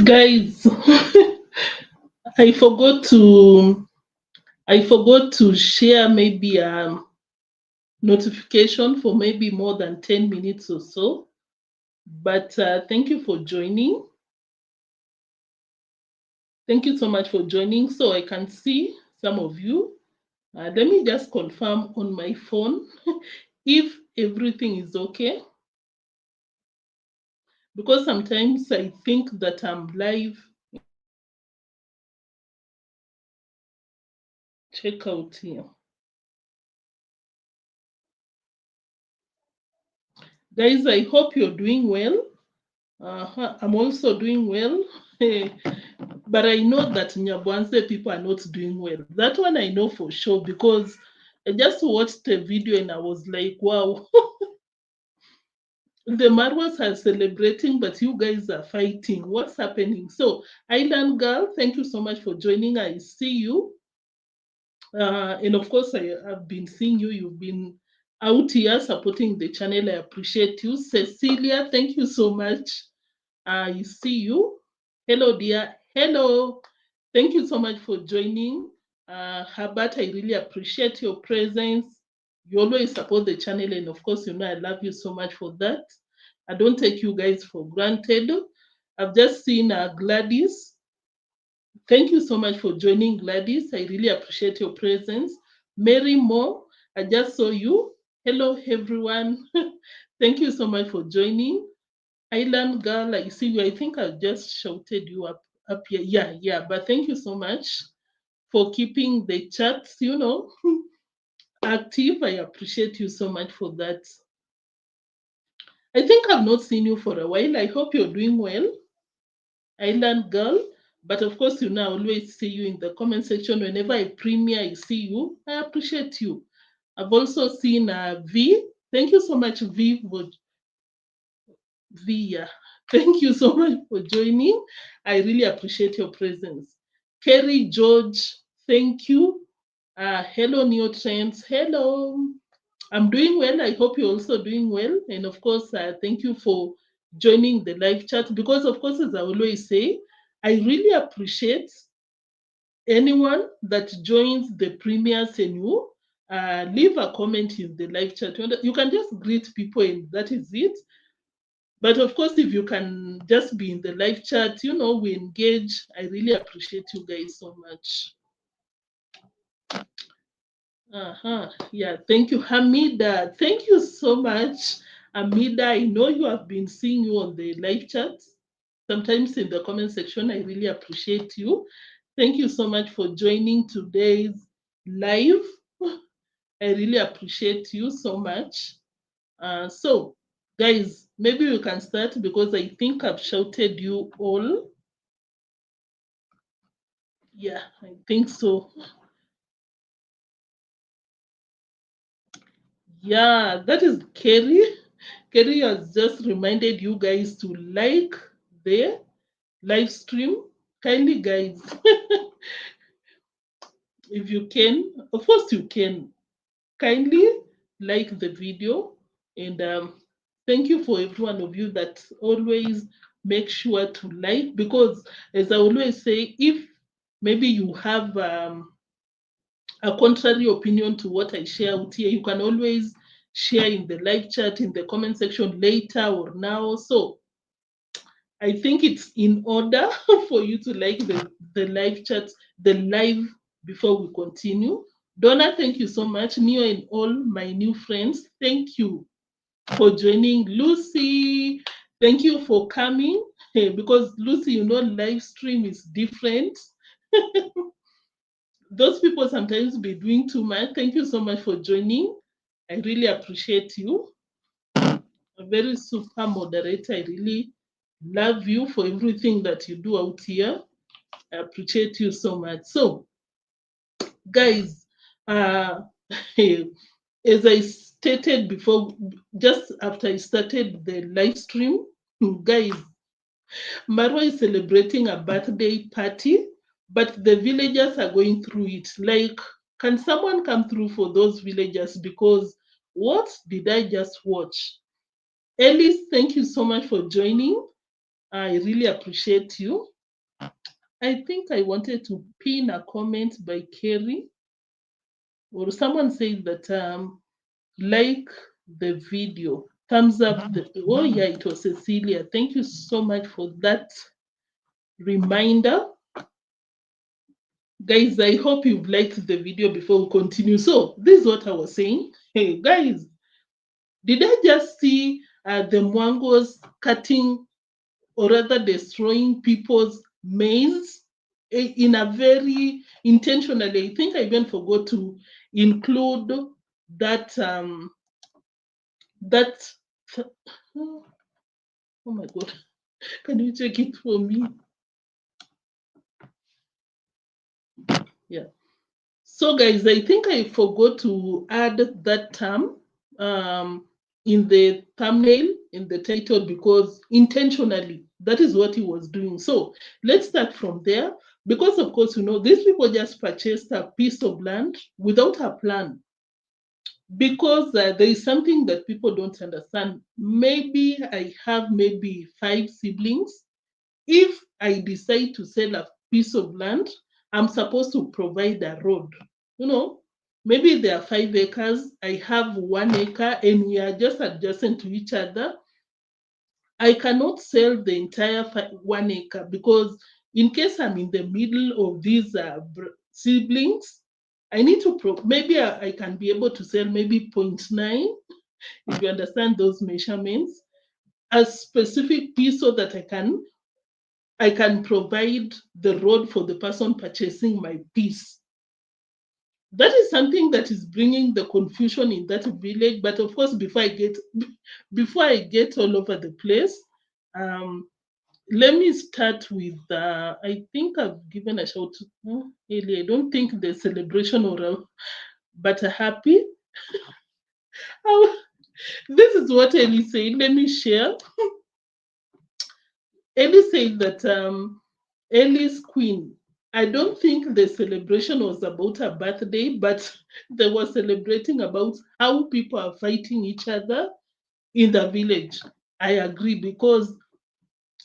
Guys, I forgot to share maybe a notification for maybe more than 10 minutes or so. But thank you for joining. Thank you so much for joining. So I can see some of you. Let me just confirm on my phone if everything is okay. Because sometimes I think that I'm live. Check out here. Guys, I hope you're doing well. I'm also doing well. But I know that Nyabohanse people are not doing well. That one I know for sure because I just watched a video and I was like, wow, the Marwas are celebrating, but you guys are fighting. What's happening? So, Island Girl, thank you so much for joining. I see you. And of course, I have been seeing you. You've been out here supporting the channel. I appreciate you. Cecilia, thank you so much. I see you. Hello, dear. Hello. Thank you so much for joining. Herbert, I really appreciate your presence. You always support the channel, and of course, you know I love you so much for that. I don't take you guys for granted. I've just seen Gladys. Thank you so much for joining, Gladys. I really appreciate your presence. Mary Moore, I just saw you. Hello, everyone. Thank you so much for joining. Island Girl, I see you. I think I just shouted you up here. Yeah. But thank you so much for keeping the chats, active. I appreciate you so much for that. I think I've not seen you for a while. I hope you're doing well, Island Girl. But of course, I always see you in the comment section. Whenever I premiere, I see you. I appreciate you. I've also seen V. Thank you so much, V, for Via. Thank you so much for joining. I really appreciate your presence. Kerry George, thank you. Hello, Neotrends. Hello. I'm doing well. I hope you're also doing well. And of course, thank you for joining the live chat because, of course, as I always say, I really appreciate anyone that joins the premieres and you leave a comment in the live chat. You can just greet people and that is it. But of course, if you can just be in the live chat, we engage. I really appreciate you guys so much. Yeah, thank you, Hamida. Thank you so much, Hamida. I know you have been seeing you on the live chat. Sometimes in the comment section, I really appreciate you. Thank you so much for joining today's live. I really appreciate you so much. So, guys, maybe we can start because I think I've shouted you all. Yeah, I think so. Yeah, that is Kerry. Kerry has just reminded you guys to like the live stream. Kindly, guys, if you can, of course, you can kindly like the video. And thank you for every one of you that always make sure to like because, as I always say, if maybe you have a contrary opinion to what I share out here, you can always share in the live chat, in the comment section later or now. So I think it's in order for you to like the live chat, the live before we continue. Donna, thank you so much. Neo and all my new friends, thank you for joining. Lucy, thank you for coming. Because Lucy, live stream is different. Those people sometimes be doing too much. Thank you so much for joining. I really appreciate you. A very super moderator. I really love you for everything that you do out here. I appreciate you so much. So, guys, as I stated before, just after I started the live stream, guys, Marwa is celebrating a birthday party, but the villagers are going through it. Like, can someone come through for those villagers? Because what did I just watch? Ellis, thank you so much for joining. I really appreciate you. I think I wanted to pin a comment by Kerry, or someone said that like the video, thumbs up. Oh yeah, it was Cecilia. Thank you so much for that reminder. Guys, I hope you've liked the video before we continue. So this is what I was saying. Hey guys, did I just see the mwangos cutting, or rather destroying people's maize in a very intentionally? I think I even forgot to include that that oh my god, can you check it for me? Yeah. So guys, I think I forgot to add that term in the thumbnail, in the title, because intentionally, that is what he was doing. So let's start from there, because of course, you know, these people just purchased a piece of land without a plan, because there is something that people don't understand. Maybe I have maybe 5 siblings. If I decide to sell a piece of land, I'm supposed to provide a road. You know, maybe there are 5 acres, I have 1 acre, and we are just adjacent to each other. I cannot sell the entire 1 acre, because in case I'm in the middle of these siblings, I need to maybe I can be able to sell maybe 0.9, if you understand those measurements, a specific piece, so that I can provide the road for the person purchasing my piece. That is something that is bringing the confusion in that village. But of course, before I get all over the place, let me start with I think I've given a shout to Eli. I don't think the celebration but a happy. This is what Eli said. Let me share. Eli said that Ellie's queen. I don't think the celebration was about her birthday, but they were celebrating about how people are fighting each other in the village. I agree, because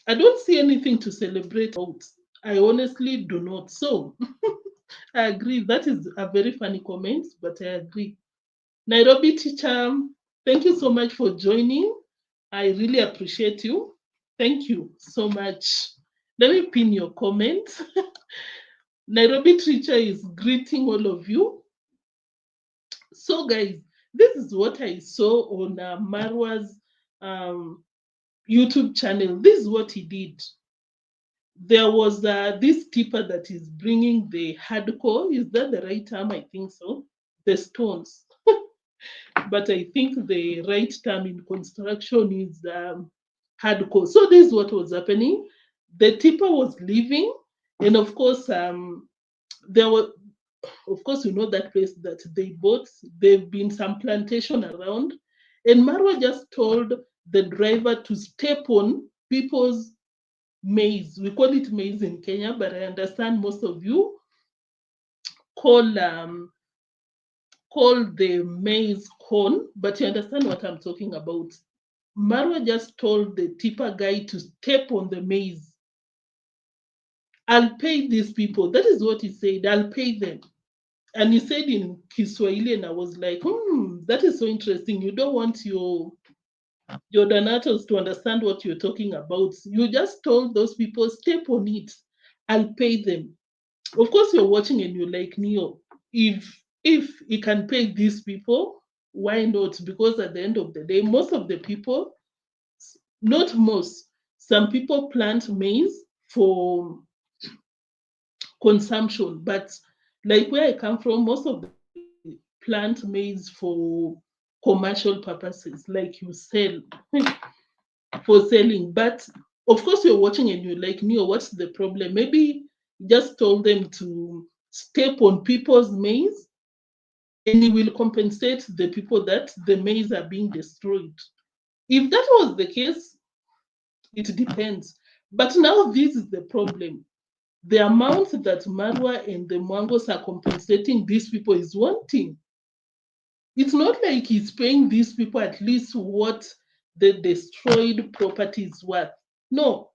I don't see anything to celebrate about. I honestly do not. So I agree. That is a very funny comment, but I agree. Nairobi teacher, thank you so much for joining. I really appreciate you. Thank you so much. Let me pin your comment. Nairobi teacher is greeting all of you. So guys, this is what I saw on Marwa's YouTube channel. This is what he did. There was this tipper that is bringing the hardcore. Is that the right term? I think so. The stones. But I think the right term in construction is hardcore. So this is what was happening. The tipper was leaving, and of course, there were, of course, you know that place that they bought. There've been some plantation around, and Marwa just told the driver to step on people's maize. We call it maize in Kenya, but I understand most of you call the maize corn, but you understand what I'm talking about. Marwa just told the tipper guy to step on the maize. I'll pay these people. That is what he said. I'll pay them. And he said in Kiswahili, and I was like, that is so interesting. You don't want your donatos to understand what you're talking about. You just told those people, step on it. I'll pay them. Of course, you're watching and you're like, Neo, if he can pay these people, why not? Because at the end of the day, most of the people, not most, some people plant maize for consumption, but like where I come from, most of the plant maize for commercial purposes, like you sell for selling. But of course, you're watching and you're like, Neo, what's the problem? Maybe just told them to step on people's maize, and he will compensate the people that the maize are being destroyed. If that was the case, it depends. But now this is the problem. The amount that Marwa and the Mwangos are compensating these people is one thing. It's not like he's paying these people at least what the destroyed property is worth. No,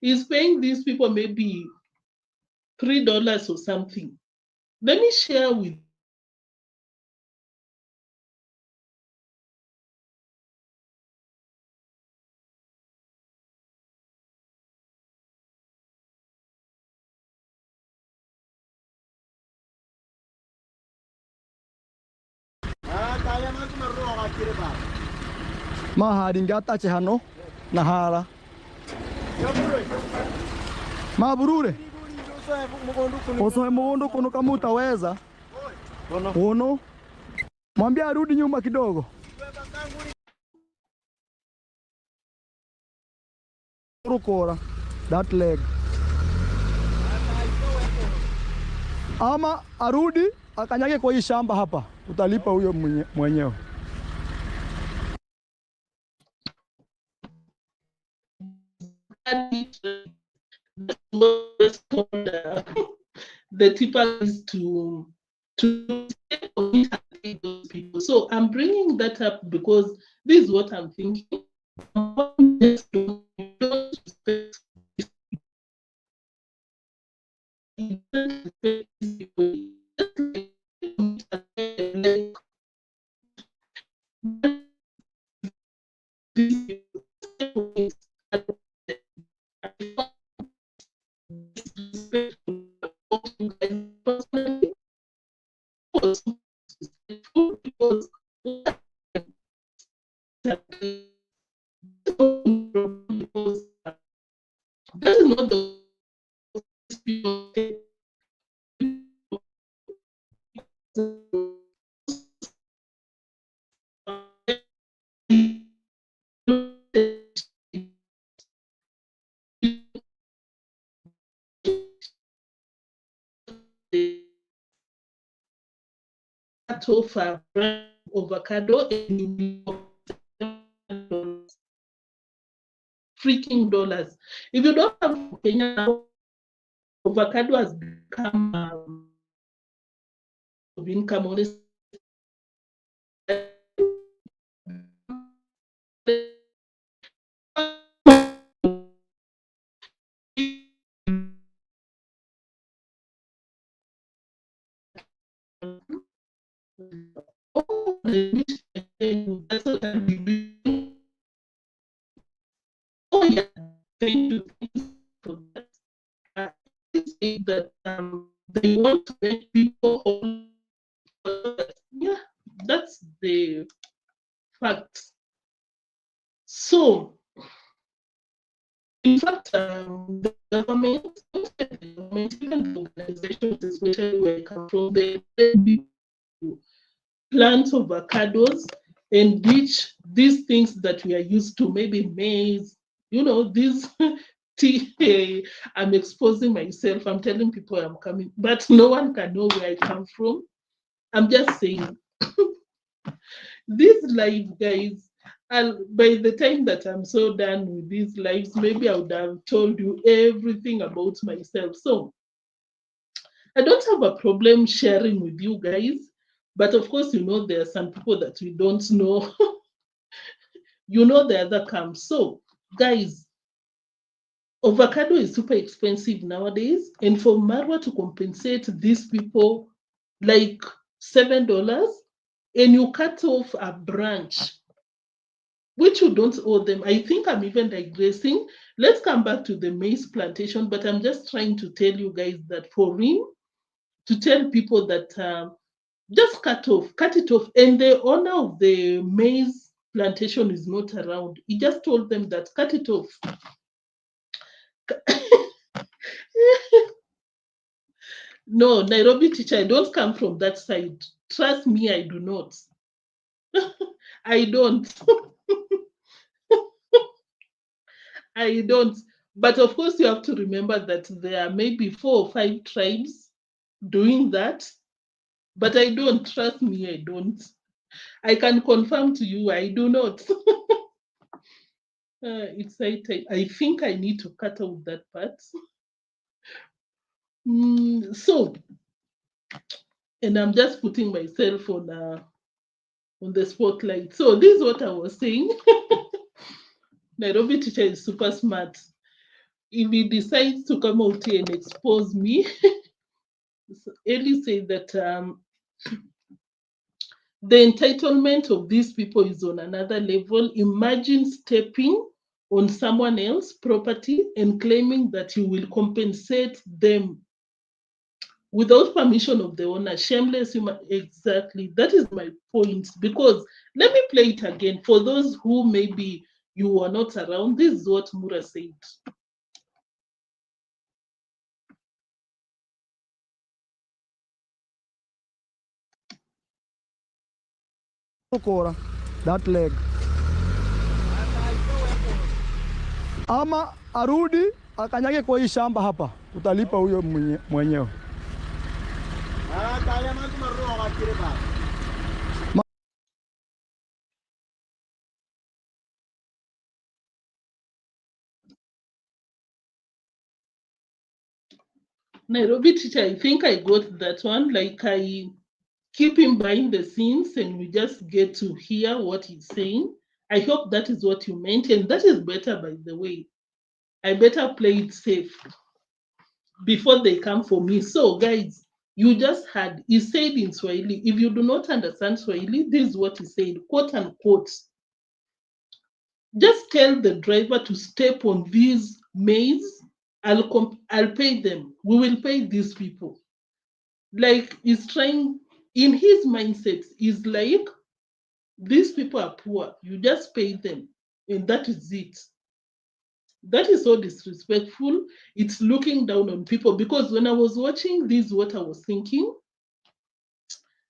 he's paying these people maybe $3 or something. Let me share with mahari ngatache hano nahara maburure osoe mugundu kuno kama utaweza uno mwambie arudi nyuma kidogo rukora that leg ama arudi akanyage kwa hii shamba hapa, utalipa huyo mwenyewe. The tipper is to those people. So I'm bringing that up because this is what I'm thinking. That is not the of avocado and freaking dollars. If you don't have Kenya, avocado has become of income honest. Oh yeah, thank you for that. I say that they want to make people all, yeah, that's the fact. So in fact, the government, even the organizations, especially where I come from, they plant avocados and which these things that we are used to, maybe maize, you know, these tea. I'm exposing myself. I'm telling people I'm coming, but no one can know where I come from. I'm just saying, these live guys, by the time that I'm so done with these lives, maybe I would have told you everything about myself. So I don't have a problem sharing with you guys, but of course, you know, there are some people that we don't know. You know, the other comes. So, guys, avocado is super expensive nowadays, and for Marwa to compensate these people like $7, and you cut off a branch which you don't owe them. I think I'm even digressing. Let's come back to the maize plantation, but I'm just trying to tell you guys that for him to tell people that just cut it off. And the owner of the maize plantation is not around. He just told them that cut it off. No, Nairobi teacher, I don't come from that side. Trust me, I do not. I don't. I don't. But of course, you have to remember that there are maybe 4 or 5 tribes doing that. But I don't. Trust me, I don't. I can confirm to you, I do not. I think I need to cut out that part. So, and I'm just putting myself on on the spotlight. So this is what I was saying. Nairobi teacher is super smart. If he decides to come out here and expose me, Eli said that the entitlement of these people is on another level. Imagine stepping on someone else's property and claiming that you will compensate them without permission of the owner. Shameless human. Exactly. That is my point. Because let me play it again. For those who maybe you were not around, this is what Mura said. That leg. Ama arudi akanyage kwa hii shamba hapa, utalipa huyo mwenyewe. Nairobi teacher, I think I got that one. Like I keep him behind the scenes and we just get to hear what he's saying. I hope that is what you meant, and that is better, by the way. I better play it safe before they come for me. So guys, you just heard, he said in Swahili. If you do not understand Swahili, this is what he said, quote unquote. Just tell the driver to step on these maize. I'll pay them. We will pay these people. Like he's trying, in his mindset, is like, these people are poor. You just pay them, and that is it. That is so disrespectful. It's looking down on people. Because when I was watching this, what I was thinking,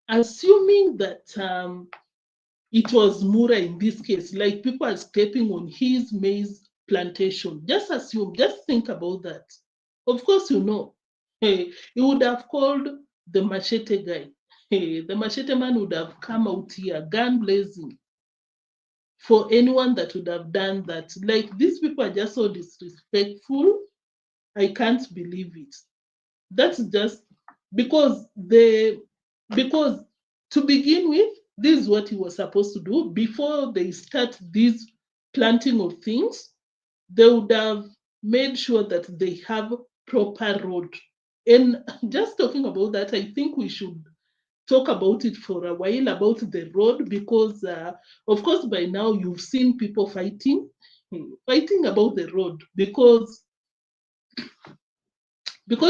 assuming that it was Mura in this case, like people are stepping on his maize plantation. Just assume, just think about that. Of course, you know, he would have called the machete guy. The machete man would have come out here, gun blazing, for anyone that would have done that. Like, these people are just so disrespectful. I can't believe it. That's just because to begin with, this is what he was supposed to do. Before they start this planting of things, they would have made sure that they have proper road. And just talking about that, I think we should talk about it for a while, about the road, because of course by now you've seen people fighting about the road because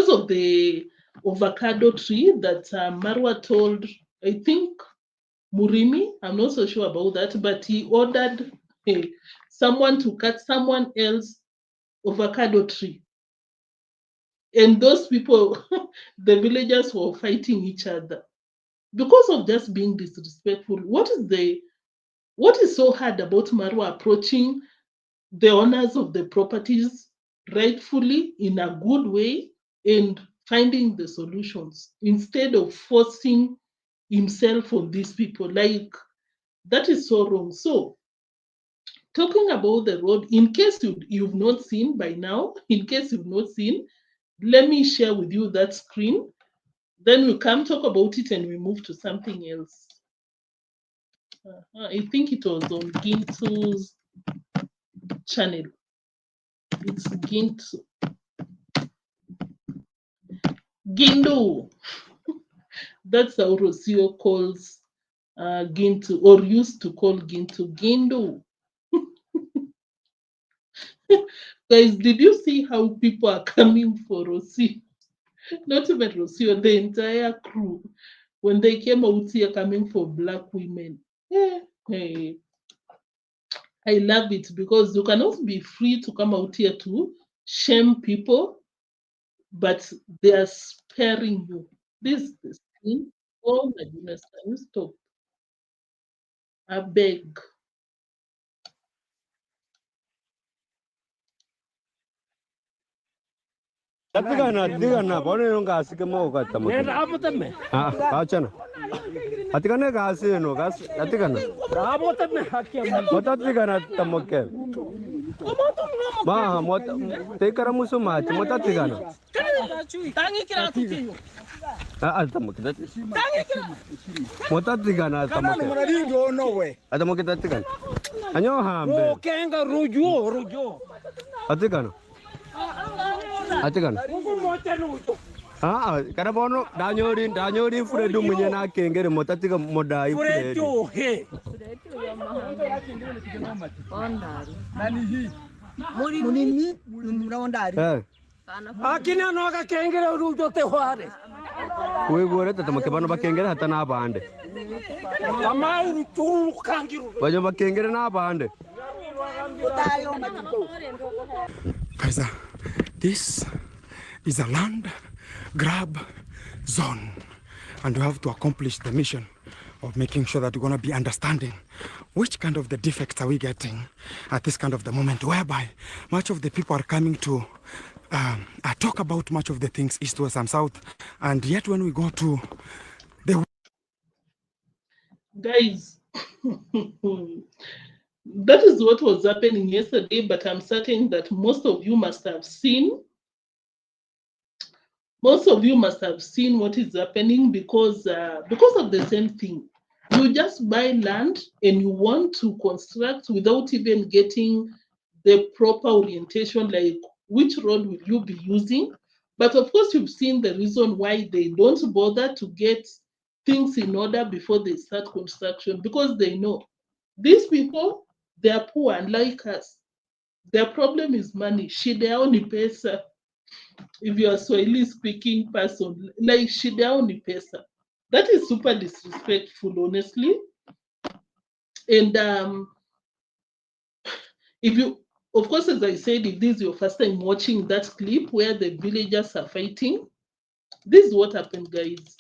of the avocado tree that Marwa told, I think, Murimi, I'm not so sure about that, but he ordered someone to cut someone else's avocado tree. And those people, the villagers, were fighting each other because of just being disrespectful. What is so hard about Marwa approaching the owners of the properties rightfully in a good way and finding the solutions instead of forcing himself on these people? Like, that is so wrong. So talking about the road, in case you've not seen by now, let me share with you that screen. Then we come talk about it and we move to something else. I think it was on Gintu's channel. It's Gindu. That's how Rocio calls Gintu, or used to call Gintu. Gindu. Guys, did you see how people are coming for Rocio? Not even Rocio, the entire crew. When they came out here coming for black women. Hey. I love it because you cannot be free to come out here to shame people, but they are sparing you. This is the thing. Oh my goodness, can you stop? I beg. Atikana bone nonga asike mo ka tamo. Nenda amotame. Ah, kaachana. Atikana kasi no gas atikana. Amotame hakia. Mata atikana tamo ke. Ma, te kara musu ma, mota tigana. Ah, tamo kita. Mota tigana tamo kita. Tamo kita tigana. Anyo hambe. Kenga rujo. Atigana. Atigana. Ah, kada bono danyorin fredo munyana kengere mota tiga modai fredo. Munini mnaondari. Akina noga kengere rujo te hware. Kue gore tamo ke bano bakengere hata na bande. Amai turu kangiru. Bajo bakengere na bande. Guys, this is a land grab zone, and we have to accomplish the mission of making sure that we're going to be understanding which kind of the defects are we getting at this kind of the moment, whereby much of the people are coming to talk about much of the things east, west, and south, and yet when we go to the guys. That is what was happening yesterday, but I'm certain that most of you must have seen what is happening because of the same thing. You just buy land and you want to construct without even getting the proper orientation, like which road will you be using. But of course, you've seen the reason why they don't bother to get things in order before they start construction, because they know these people, they are poor, unlike us. Their problem is money. Shida yao ni pesa. If you are Swahili speaking person, like shida yao ni pesa. That is super disrespectful, honestly. And if you, of course, as I said, if this is your first time watching that clip where the villagers are fighting, this is what happened, guys.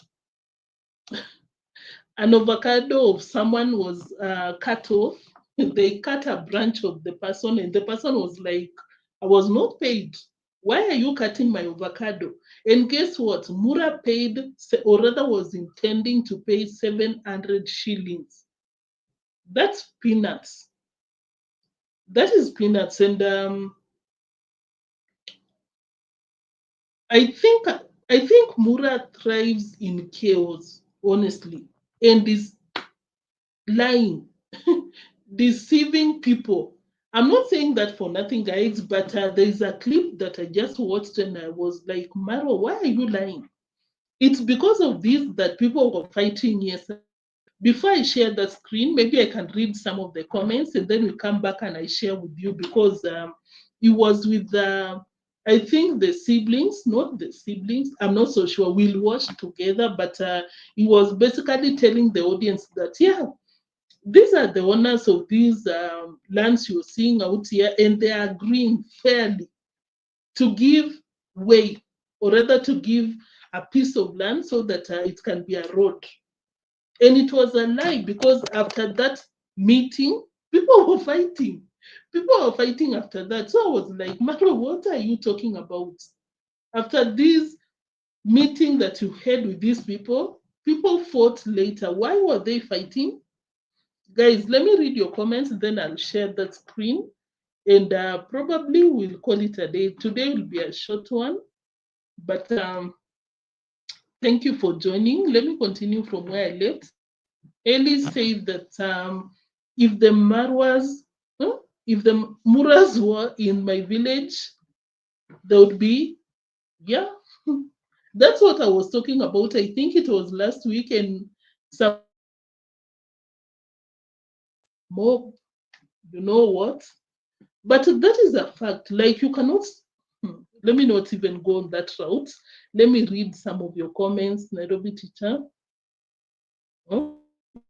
An avocado of someone was cut off. They cut a branch of the person, and the person was like, I was not paid. Why are you cutting my avocado? And guess what? Mura paid, or rather was intending to pay 700 shillings. That's peanuts. That is peanuts. And I think Mura thrives in chaos, honestly, and is lying, deceiving people. I'm not saying that for nothing, guys, but there's a clip that I just watched and I was like, Marwa, why are you lying? It's because of this that people were fighting yesterday. Before I share the screen, maybe I can read some of the comments and then we come back and I share with you, because it was with I think the siblings, not the siblings, I'm not so sure, we'll watch together, but he was basically telling the audience that, yeah, these are the owners of these lands you're seeing out here, and they are agreeing fairly to give way, or rather to give a piece of land so that it can be a road. And it was a lie, because after that meeting, people were fighting. People were fighting after that. So I was like, Maro, what are you talking about? After this meeting that you had with these people fought later. Why were they fighting? Guys, let me read your comments, then I'll share that screen. And probably we'll call it a day. Today will be a short one. But thank you for joining. Let me continue from where I left. Ellie said that if the Marwas, if the Muras were in my village, there would be, yeah. That's what I was talking about. I think it was last week, and some more, you know what? But that is a fact. Like, you cannot, let me not even go on that route. Let me read some of your comments, Nairobi teacher. Oh,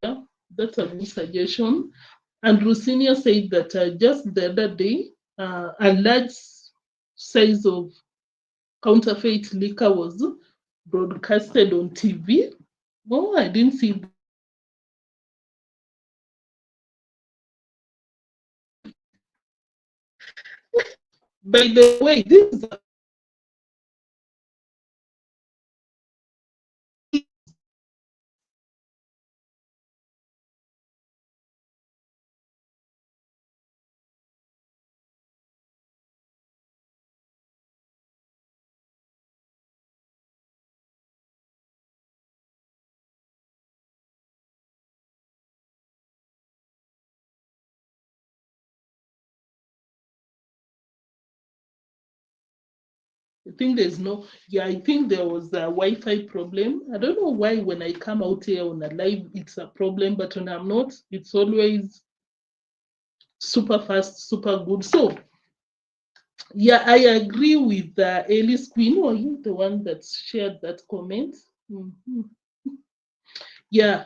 yeah, that's a good suggestion. And Rusinia said that just the other day, a large size of counterfeit liquor was broadcasted on TV. Oh, I didn't see that. By the way, this is I think there's no, yeah, I think there was a Wi-Fi problem. I don't know why when I come out here on a live, it's a problem, but when I'm not, it's always super fast, super good. So, yeah, I agree with Alice Queen. Were you the one that shared that comment? Mhm. Yeah,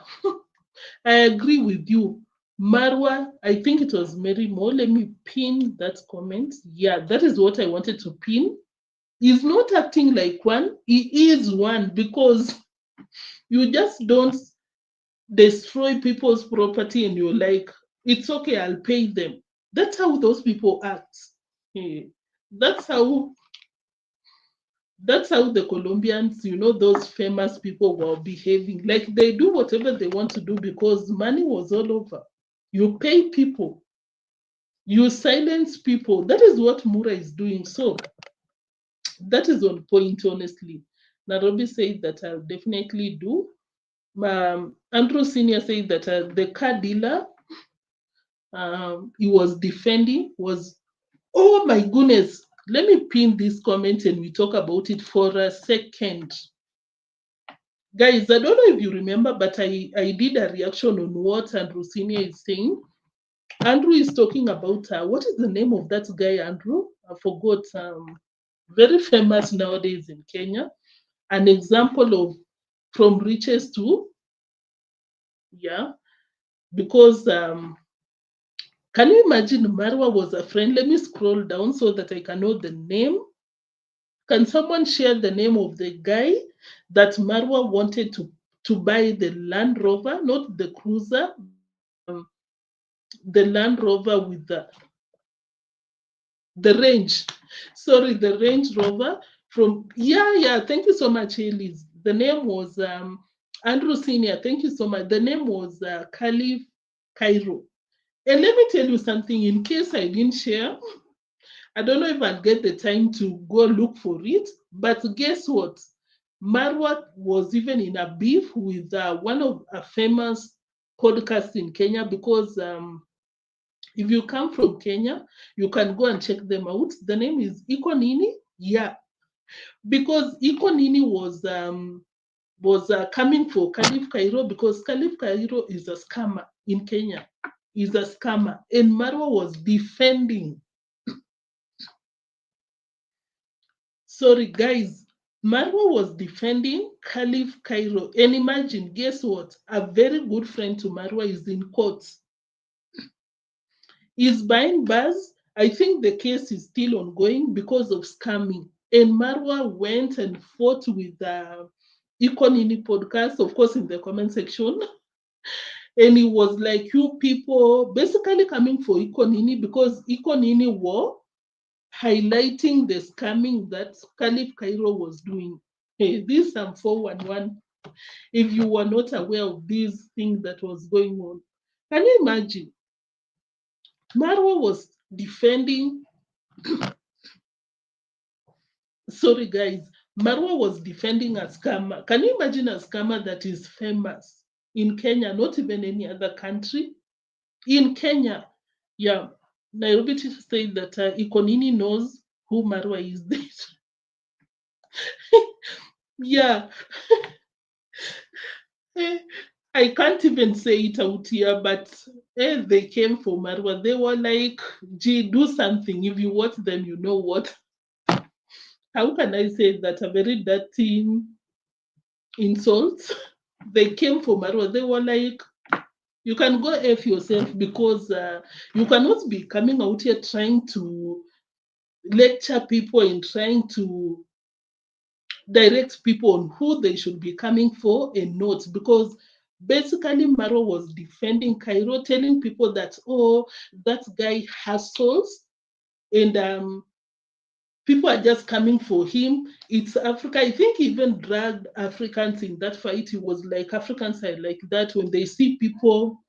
I agree with you. Marwa, I think it was Mary Moore. Let me pin that comment. Yeah, that is what I wanted to pin. He's not acting like one. He is one because you just don't destroy people's property and you're like, it's okay, I'll pay them. That's how those people act. Eh, That's how the Colombians, those famous people were behaving. Like they do whatever they want to do because money was all over. You pay people, you silence people. That is what Mura is doing. So that is on point, honestly. Nairobi said that I'll definitely do. Andrew Senior said that the car dealer he was defending was, oh my goodness. Let me pin this comment and we talk about it for a second. Guys, I don't know if you remember, but I did a reaction on what Andrew Senior is saying. Andrew is talking about, what is the name of that guy, Andrew? I forgot. Very famous nowadays in Kenya. An example of from riches to, yeah, because can you imagine Marwa was a friend? Let me scroll down so that I can know the name. Can someone share the name of the guy that Marwa wanted to buy the Land Rover, not the cruiser, the Land Rover with the range. Sorry, the Range Rover from, yeah. Thank you so much, Elise. The name was Andrew Senior. Thank you so much. The name was Caliph Cairo. And let me tell you something, in case I didn't share, I don't know if I'll get the time to go look for it, but guess what? Marwa was even in a beef with one of a famous podcasts in Kenya because if you come from Kenya, you can go and check them out. The name is Ikonini. Yeah, because Ikonini was coming for Caliph Cairo because Caliph Cairo is a scammer in Kenya. Is a scammer, and Marwa was defending. Sorry, guys. Marwa was defending Caliph Cairo. And imagine, guess what? A very good friend to Marwa is in court. He's buying bars. I think the case is still ongoing because of scamming. And Marwa went and fought with the Ikonini podcast, of course, in the comment section. And it was like, you people basically coming for Ikonini because Ikonini were highlighting the scamming that Caliph Cairo was doing. Hey, this 411. If you were not aware of these things that was going on, can you imagine? Marwa was defending. Sorry, guys. Marwa was defending a scammer. Can you imagine a scammer that is famous in Kenya, not even any other country? In Kenya, yeah. Nairobi teacher said that Ikonini knows who Marwa is. Yeah. I can't even say it out here, but they came for Marwa. They were like, gee, do something. If you watch them, you know what. How can I say that? A very dirty insult. They came for Marwa. They were like, you can go F yourself because you cannot be coming out here trying to lecture people and trying to direct people on who they should be coming for and not, because basically Marwa was defending Cairo, telling people that, oh, that guy hustles and people are just coming for him. It's Africa. I think he even dragged Africans in that fight. He was like, Africans are like that. When they see people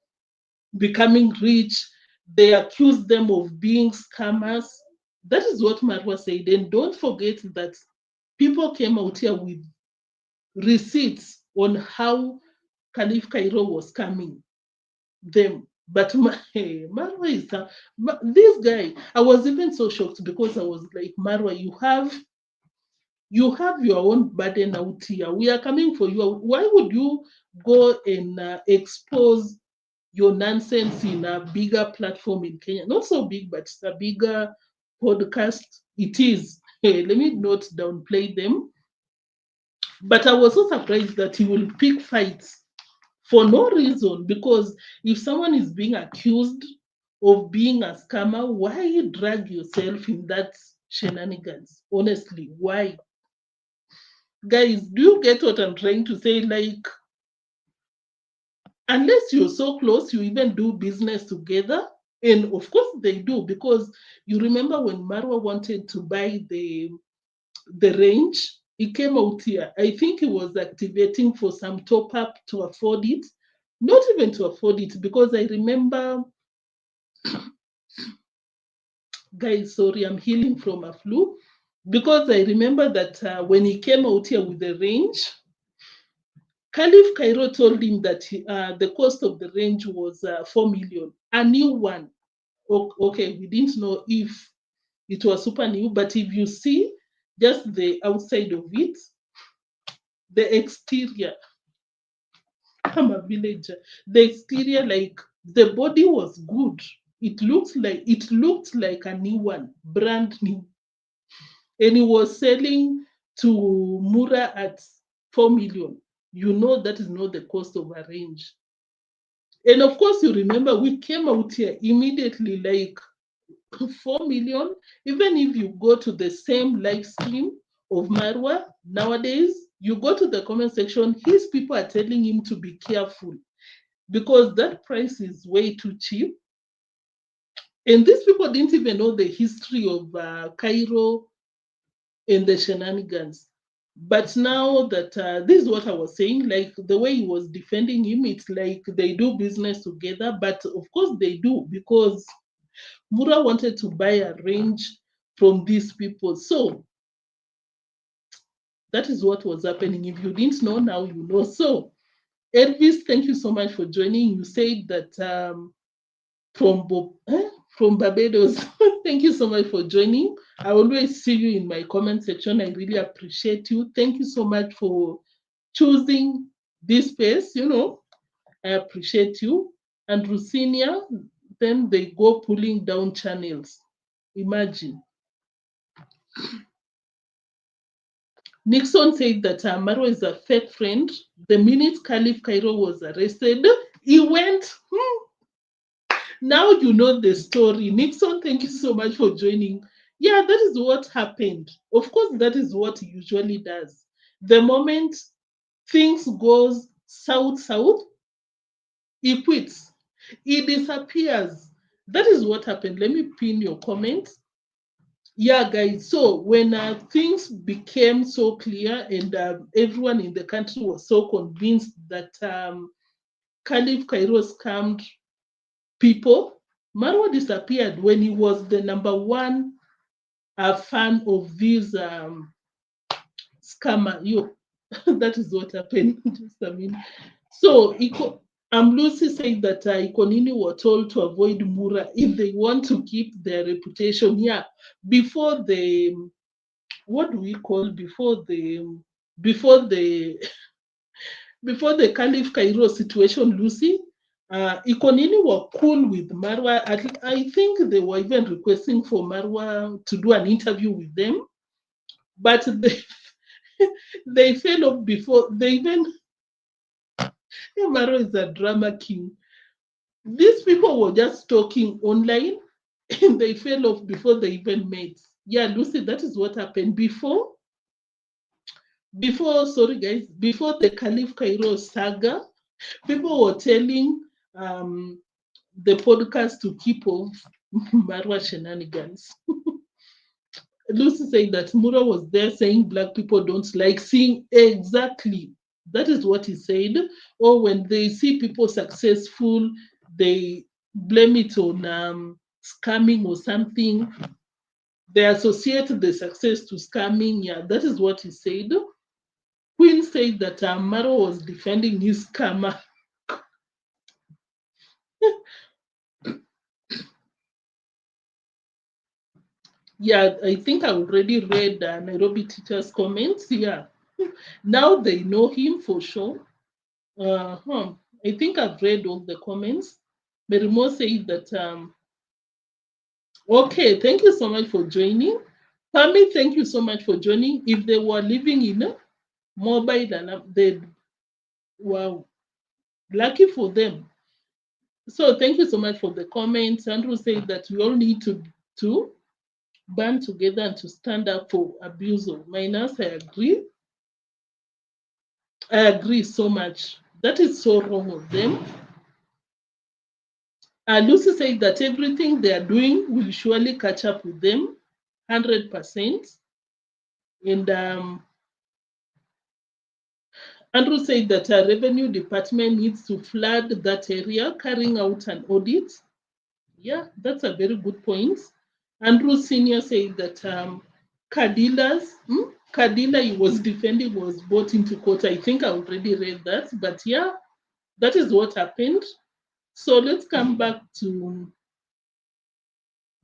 becoming rich, they accuse them of being scammers. That is what Marwa said. And don't forget that people came out here with receipts on how Caliph Cairo was coming them. But Marwa is this guy. I was even so shocked because I was like, Marwa, you have You have your own burden out here. We are coming for you. Why would you go and expose your nonsense in a bigger platform in Kenya? Not so big, but it's a bigger podcast. It is. Hey, let me not downplay them. But I was so surprised that he will pick fights for no reason. Because if someone is being accused of being a scammer, why drag yourself in that shenanigans? Honestly, why? Guys, do you get what I'm trying to say? Like, unless you're so close, you even do business together. And of course they do, because you remember when Marwa wanted to buy the range, he came out here. I think he was activating for some top up to afford it. Not even to afford it, because I remember, guys, sorry, I'm healing from a flu. Because I remember that when he came out here with the range, Caliph Cairo told him that the cost of the range was 4 million, a new one. Okay, we didn't know if it was super new, but if you see just the outside of it, the exterior, I'm a villager, the exterior, like the body was good. It looked like a new one, brand new. And he was selling to Mura at 4 million. You know that is not the cost of a range. And of course, you remember we came out here immediately like 4 million. Even if you go to the same live stream of Marwa nowadays, you go to the comment section, his people are telling him to be careful because that price is way too cheap. And these people didn't even know the history of Cairo and the shenanigans. But now that this is what I was saying, like the way he was defending him, it's like they do business together. But of course they do, because Mura wanted to buy a range from these people. So that is what was happening. If you didn't know, now you know. So Elvis, thank you so much for joining. You said that from Barbados. Thank you so much for joining. I always see you in my comment section. I really appreciate you. Thank you so much for choosing this space. I appreciate you. And Rusinia, then they go pulling down channels. Imagine. Nixon said that Marwa is a fake friend. The minute Caliph Cairo was arrested, he went, Now you know the story. Nixon, thank you so much for joining. Yeah, that is what happened. Of course, that is what he usually does. The moment things goes south, he quits. He disappears. That is what happened. Let me pin your comments. Yeah, guys. So when things became so clear and everyone in the country was so convinced that Caliph Cairo scammed people, Marwa disappeared when he was the #1 fan of this scammer. That is what happened. Just a minute. So Lucy said that Ikonini were told to avoid Mura if they want to keep their reputation. Yeah, before the what do we call before the before the Caliph Cairo situation, Lucy, Ikonini were cool with Marwa. I think they were even requesting for Marwa to do an interview with them, but they fell off before they even. Marwa is a drama king. These people were just talking online, and they fell off before they even met. Yeah, Lucy, that is what happened before. Sorry guys, before the Caliph Cairo saga, people were telling the podcast to keep off Marwa shenanigans. Lucy said that Mura was there saying black people don't like seeing. Exactly. That is what he said. Or when they see people successful, they blame it on scamming or something. They associate the success to scamming. Yeah, that is what he said. Queen said that Marwa was defending his scammer. Yeah, I think I already read Nairobi teacher's comments. Yeah, now they know him for sure. I think I've read all the comments. Merimo said that, okay, thank you so much for joining. Pami, thank you so much for joining. If they were living in a mobile and they were lucky for them. So thank you so much for the comments. Andrew said that we all need to band together and to stand up for abuse of minors. I agree. I agree so much. That is so wrong of them. Lucy said that everything they are doing will surely catch up with them, 100%. And Andrew said that our revenue department needs to flood that area, carrying out an audit. Yeah, that's a very good point. Andrew Senior said that Kadila he was defending was brought into court. I think I already read that, but yeah, that is what happened. So let's come back to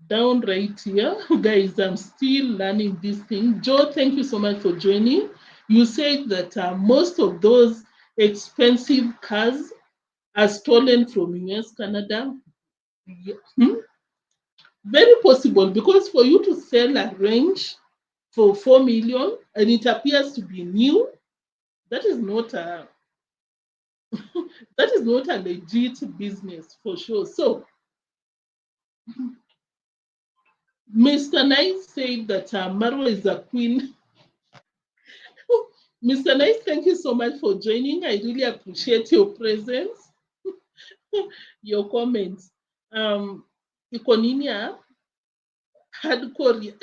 down right here. Guys, I'm still learning this thing. Joe, thank you so much for joining. You said that most of those expensive cars are stolen from US, Canada. Yeah. Very possible, because for you to sell a range for 4 million and it appears to be new, that is not a that is not a legit business for sure. So Mr. Nice said that Marwa is a queen. Mr. Nice, thank you so much for joining. I really appreciate your presence, your comments. Ikonia hardcore,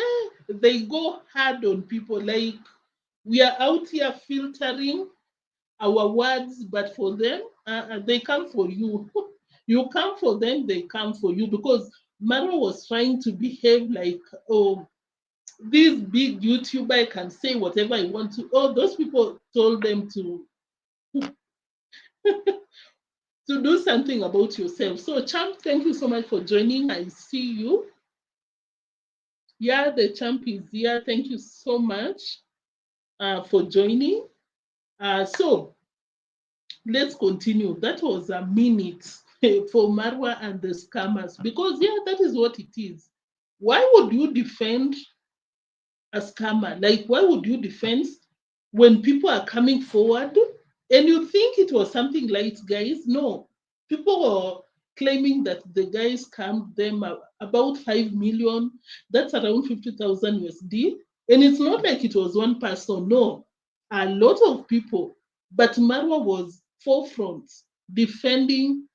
they go hard on people. Like, we are out here filtering our words, but for them, they come for you. You come for them, they come for you, because Mara was trying to behave like, oh, this big YouTuber can say whatever I want to. Oh, those people told them to do something about yourself. So, Champ, thank you so much for joining. I see you. Yeah, the Champ is here. Thank you so much for joining. So, let's continue. That was a minute for Marwa and the scammers, because yeah, that is what it is. Why would you defend a scammer? Like, why would you defend when people are coming forward and you think it was something light, guys? No, people were claiming that the guys scammed them about 5 million. That's around 50,000 USD. And it's not like it was one person, no, a lot of people. But Marwa was forefront defending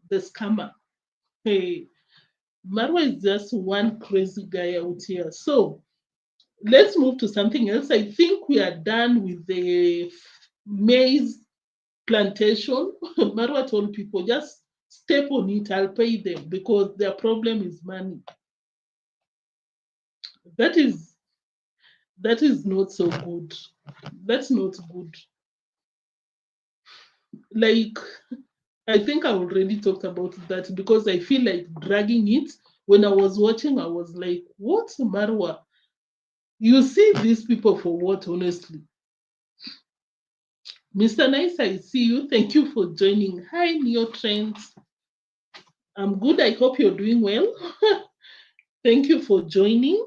the scammer. Hey, Marwa is just one crazy guy out here. So let's move to something else. I think we are done with the maize plantation. Marwa told people, just step on it, I'll pay them, because their problem is money. That is not so good. That's not good. Like, I think I already talked about that, because I feel like dragging it. When I was watching, I was like, what, Marwa? You see these people for what, honestly? Mr. Nice, I see you. Thank you for joining. Hi, neotrends. I'm good. I hope you're doing well. Thank you for joining.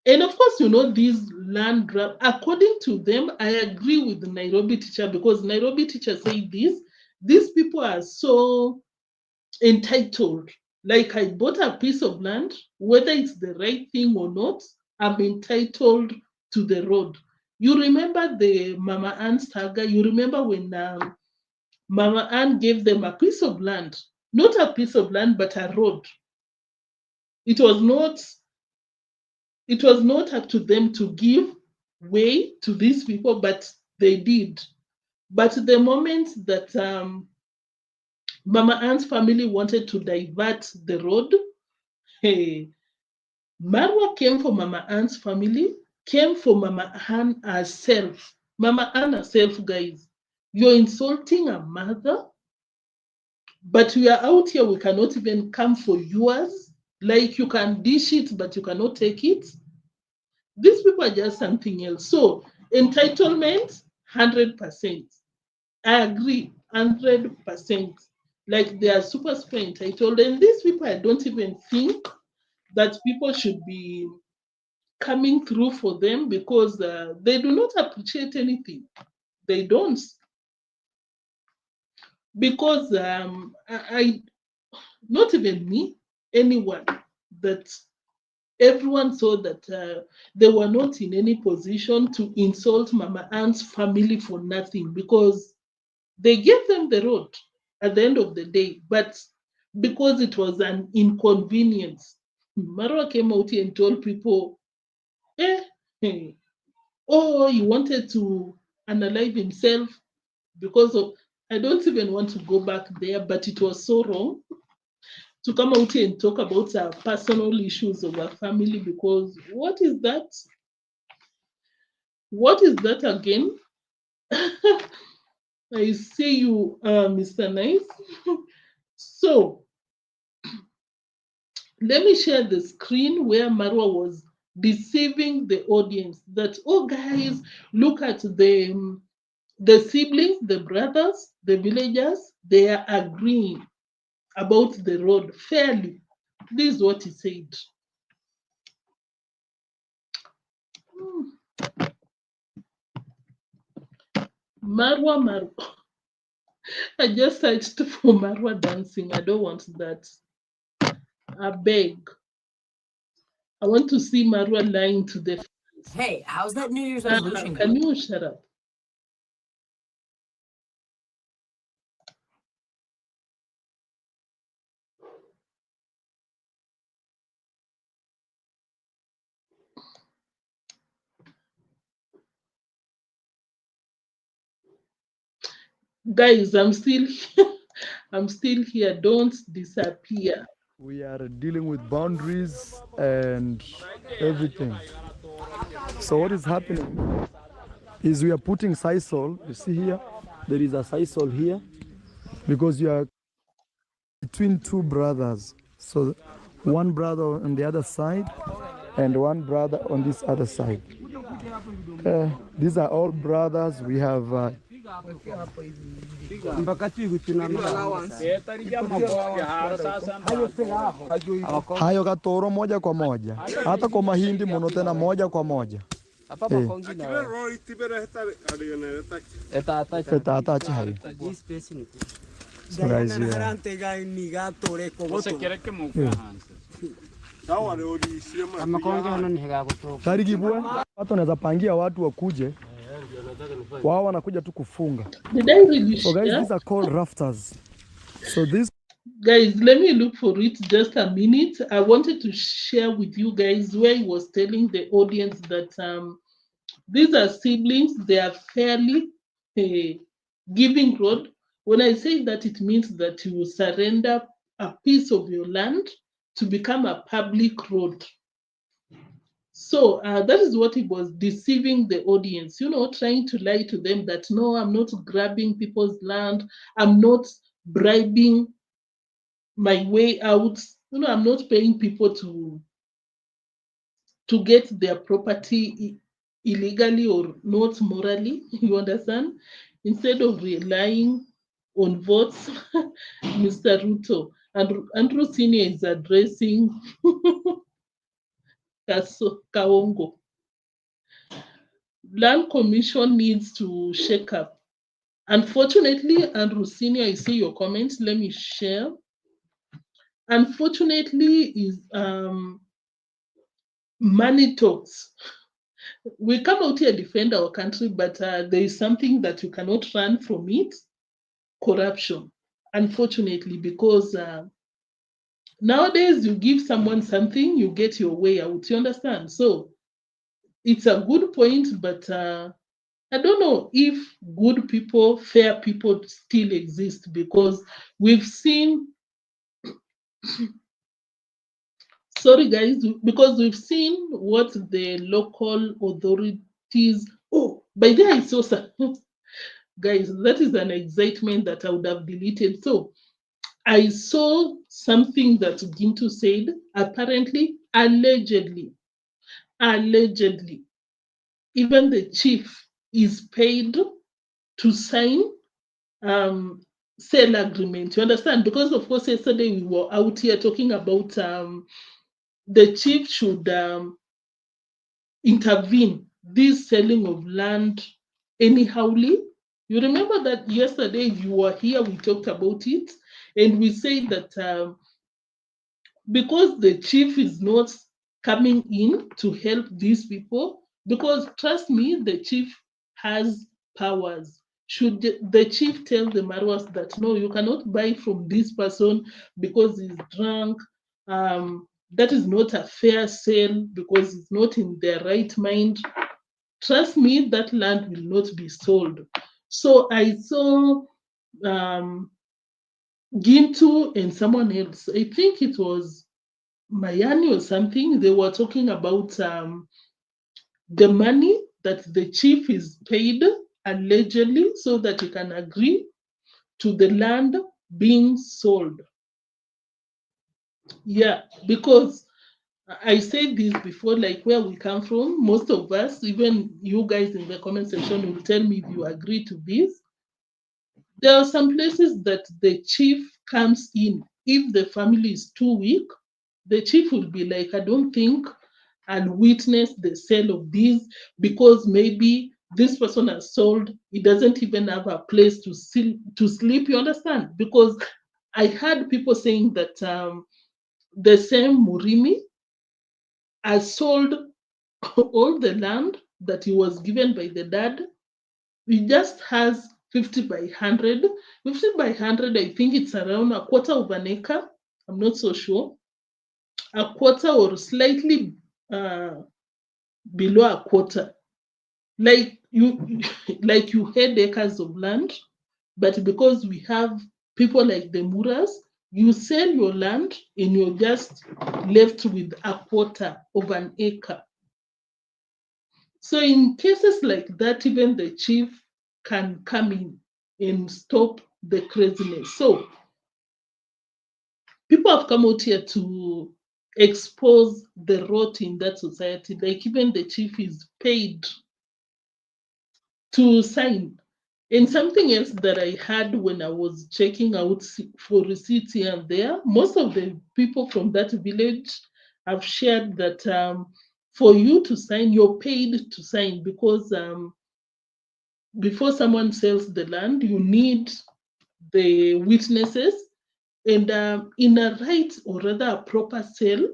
And of course, you know, these land grab, according to them, I agree with the Nairobi teacher, because Nairobi teacher said this. These people are so entitled. Like, I bought a piece of land, whether it's the right thing or not, I'm entitled to the road. You remember the Mama Ann saga? You remember when Mama Ann gave them a piece of land, not a piece of land, but a road. It was not up to them to give way to these people, but they did. But the moment that Mama Ann's family wanted to divert the road, hey, Marwa came for Mama Ann's family, came for Mama Ann herself. Mama Ann herself, guys. You're insulting a mother, but we are out here, we cannot even come for yours. Like you can dish it, but you cannot take it. These people are just something else. So entitlement, 100%. I agree, 100%. Like they are super entitled. And these people, I don't even think that people should be coming through for them because they do not appreciate anything. They don't. Because I not even me, anyone, that everyone saw that they were not in any position to insult Mama Ann's family for nothing because they gave them the road at the end of the day. But because it was an inconvenience, Marwa came out here and told people, oh, he wanted to unalive himself because of, I don't even want to go back there, but it was so wrong to come out here and talk about our personal issues of our family because what is that? What is that again? I see you, Mr. Nice. So let me share the screen where Marwa was deceiving the audience that, oh guys, look at the siblings, the brothers, the villagers, they are agreeing about the road fairly. This is what he said. Marwa. I just searched for Marwa dancing. I don't want that. I beg. I want to see Marwa lying to the fans. Hey, how's that New Year's resolution Can going? you shut up? Guys, I'm still here. I'm still here. Don't disappear. We are dealing with boundaries and everything. So what is happening is we are putting sisal. You see here, there is a sisal here because you are between two brothers. So one brother on the other side and one brother on this other side. These are all brothers. We have hayo katoro moja kwa moja, hata kwa mahindi muno tena moja kwa moja. So guys, tarigibwe watu wanaweza pangia watu wakuje, wao wanakuja tu kufunga. Did I really So guys, share? these are called rafters. So this Guys, let me look for it just a minute. I wanted to share with you guys where he was telling the audience that these are siblings. They are fairly giving road. When I say that, it means that you will surrender a piece of your land to become a public road. So that is what he was deceiving the audience, trying to lie to them that, no, I'm not grabbing people's land. I'm not bribing my way out. I'm not paying people to get their property illegally or not morally. You understand? Instead of relying on votes, Mr. Ruto. And Andrew Senior is addressing Kaongo. Land Commission needs to shake up. Unfortunately, Andrew Senior, I see your comments. Let me share. Unfortunately, is money talks. We come out here defend our country, but there is something that you cannot run from it: corruption. Unfortunately, because nowadays you give someone something, you get your way out. You understand? So it's a good point, but I don't know if good people, fair people still exist, because we've seen, sorry guys, because we've seen what the local authorities, oh, by the way, I saw some, guys, that is an excitement that I would have deleted. So I saw something that Gintu said, apparently, allegedly, even the chief is paid to sign sale agreement. You understand? Because of course yesterday we were out here talking about the chief should intervene this selling of land anyhowly. You remember that yesterday you were here, we talked about it, and we said that because the chief is not coming in to help these people, because trust me, the chief has powers. Should the chief tell the Marwas that no, you cannot buy from this person because he's drunk, that is not a fair sale because he's not in their right mind. Trust me, that land will not be sold. So I saw Gintu and someone else, I think it was Mayani or something, they were talking about the money that the chief is paid allegedly so that he can agree to the land being sold. Yeah, because I said this before, like where we come from, most of us, even you guys in the comment section, will tell me if you agree to this. There are some places that the chief comes in. If the family is too weak, the chief will be like, I don't think I'll witness the sale of these because maybe this person has sold, he doesn't even have a place to sleep, you understand? Because I heard people saying that the same Murimi has sold all the land that he was given by the dad. He just has 50 by 100. 50 by 100, I think it's around a quarter of an acre. I'm not so sure. A quarter or slightly below a quarter. Like you had acres of land, but because we have people like the Muras, you sell your land and you're just left with a quarter of an acre. So in cases like that, even the chief can come in and stop the craziness. So people have come out here to expose the rot in that society. Like even the chief is paid to sign. And something else that I had when I was checking out for receipts here and there, most of the people from that village have shared that for you to sign, you're paid to sign because before someone sells the land, you need the witnesses. And in a right or rather a proper sale,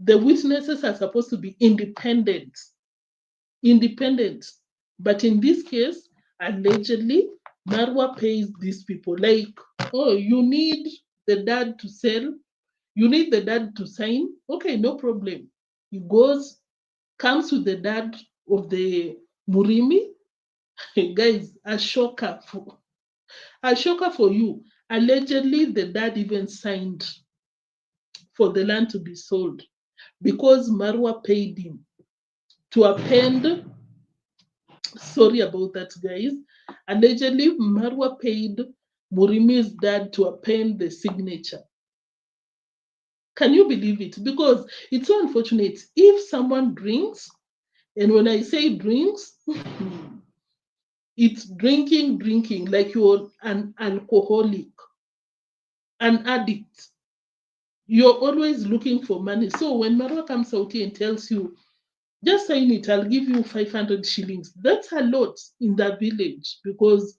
the witnesses are supposed to be independent. But in this case, allegedly, Marwa pays these people like, oh, you need the dad to sell, you need the dad to sign. Okay, no problem. He comes with the dad of the Murimi. Guys, a shocker for you. Allegedly, the dad even signed for the land to be sold because Marwa paid him to append. Sorry about that, guys. Allegedly, Marwa paid Murimi's dad to append the signature. Can you believe it? Because it's so unfortunate. If someone drinks, and when I say drinks, it's drinking, like you're an alcoholic, an addict. You're always looking for money. So when Marwa comes out here and tells you, just sign it, I'll give you 500 shillings. That's a lot in that village because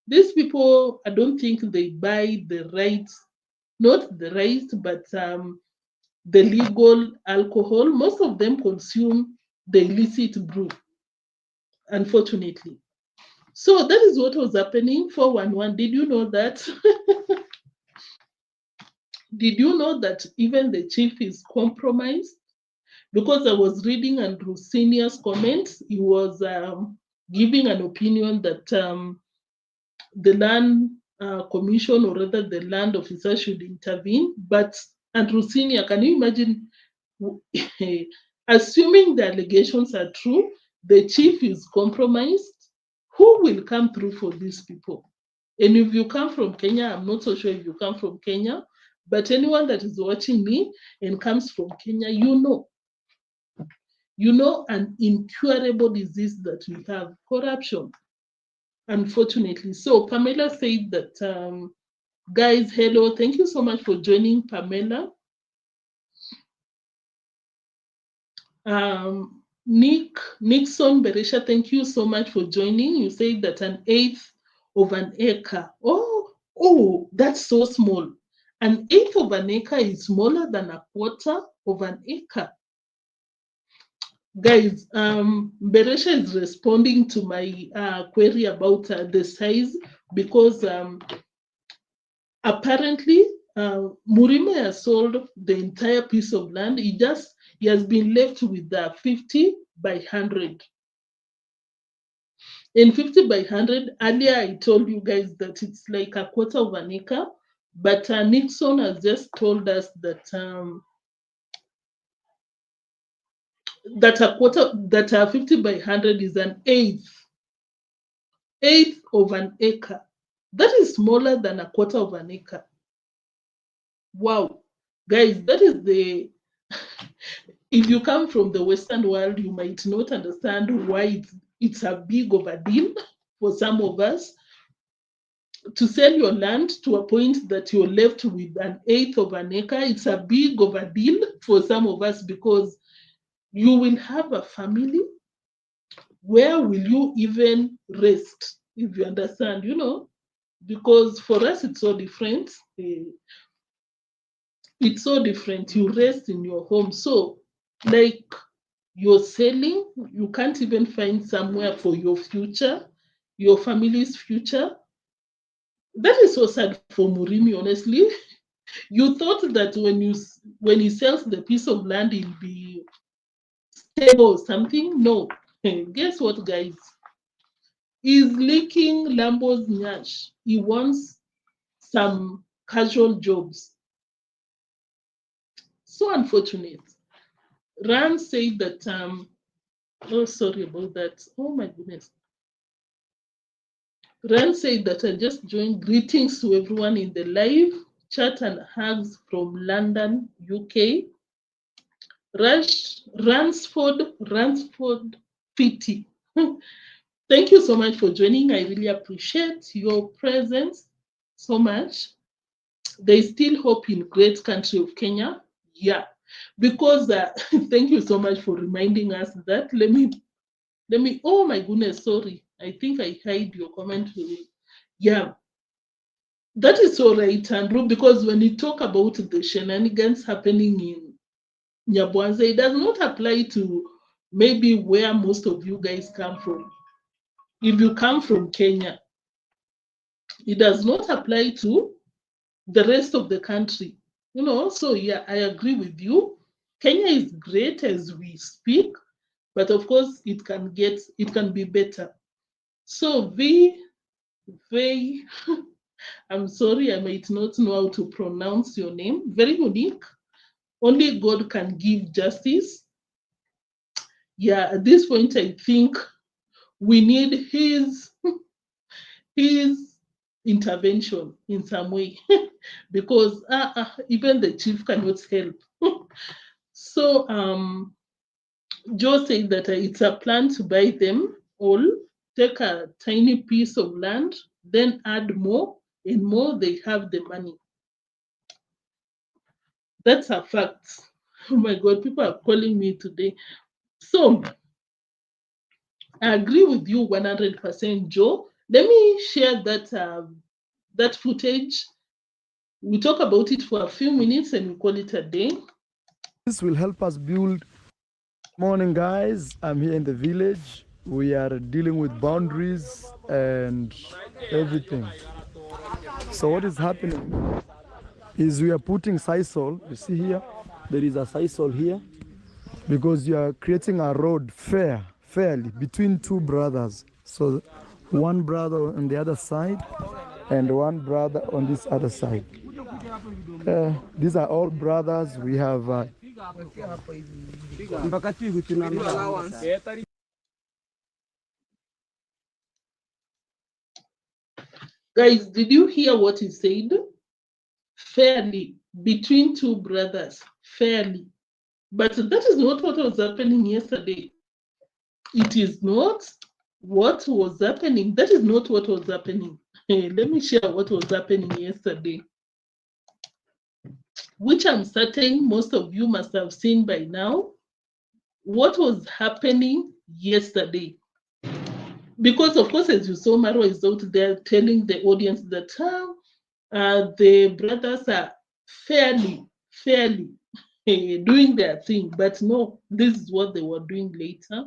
these people, I don't think they buy the right, not the right, but the legal alcohol. Most of them consume the illicit brew, unfortunately. So that is what was happening. 411. Did you know that? Did you know that even the chief is compromised? Because I was reading Andrew Senior's comments, he was giving an opinion that the land commission, or rather the land officer, should intervene. But Andrew Senior, can you imagine, assuming the allegations are true, the chief is compromised, who will come through for these people? And if you come from Kenya, I'm not so sure if you come from Kenya, But anyone that is watching me and comes from Kenya, you know an incurable disease that we have, corruption, unfortunately. So Pamela said that, guys, hello, thank you so much for joining, Pamela. Nixon Beresha, thank you so much for joining. You said that 1/8 of an acre. Oh, that's so small. 1/8 of an acre is smaller than 1/4 of an acre. Guys, Beresha is responding to my query about the size because apparently Murime has sold the entire piece of land. He has been left with 50 by 100. In 50 by 100, earlier I told you guys that it's like 1/4 of an acre, but Nixon has just told us that that 50 by 100 is 1/8 of an acre. That is smaller than 1/4 of an acre. Wow, guys, that is the if you come from the Western world, you might not understand why it's a big of a deal for some of us to sell your land to a point that you're left with 1/8 of an acre. It's a big of a deal for some of us because you will have a family. Where will you even rest? If you understand, because for us it's so different. It's so different. You rest in your home. So, like, you're selling, you can't even find somewhere for your future, your family's future. That is so sad for Murimi, honestly. You thought that when he sells the piece of land, he'll be stable or something. No. Guess what, guys? He's licking Lambo's nyash. He wants some casual jobs. So unfortunate. Ran said that oh, sorry about that. Oh my goodness. Ran said that I just joined. Greetings to everyone in the live chat and hugs from London, UK. Ransford Pity. Thank you so much for joining. I really appreciate your presence so much. There is still hope in great country of Kenya. Yeah, because thank you so much for reminding us that. Let me. Oh my goodness, sorry. I think I hide your comment. Yeah, that is so right, Andrew. Because when you talk about the shenanigans happening in Nyabohanse, it does not apply to maybe where most of you guys come from. If you come from Kenya, it does not apply to the rest of the country. So yeah, I agree with you. Kenya is great as we speak, but of course it can be better. So I'm sorry, I might not know how to pronounce your name. Very unique. Only God can give justice. Yeah, at this point, I think we need his intervention in some way because even the chief cannot help. So Joe said that it's a plan to buy them all, take a tiny piece of land, then add more and more. They have the money. That's a fact. Oh my God, people are calling me today. So I agree with you 100%, Joe. Let me share that footage. We talk about it for a few minutes and we call it a day. This will help us build. Morning, guys. I'm here in the village. We are dealing with boundaries and everything. So what is happening is we are putting sisal. You see here, there is a sisal here because you are creating a road fairly between two brothers. So one brother on the other side and one brother on this other side. These are all brothers. We have guys, did you hear what he said? Fairly between two brothers fairly. But that is not what was happening yesterday. It is not what was happening. That is not what was happening. Let me share what was happening yesterday, which I'm certain most of you must have seen by now. What was happening yesterday? Because, of course, as you saw, Marwa is out there telling the audience that the brothers are fairly doing their thing. But no, this is what they were doing later.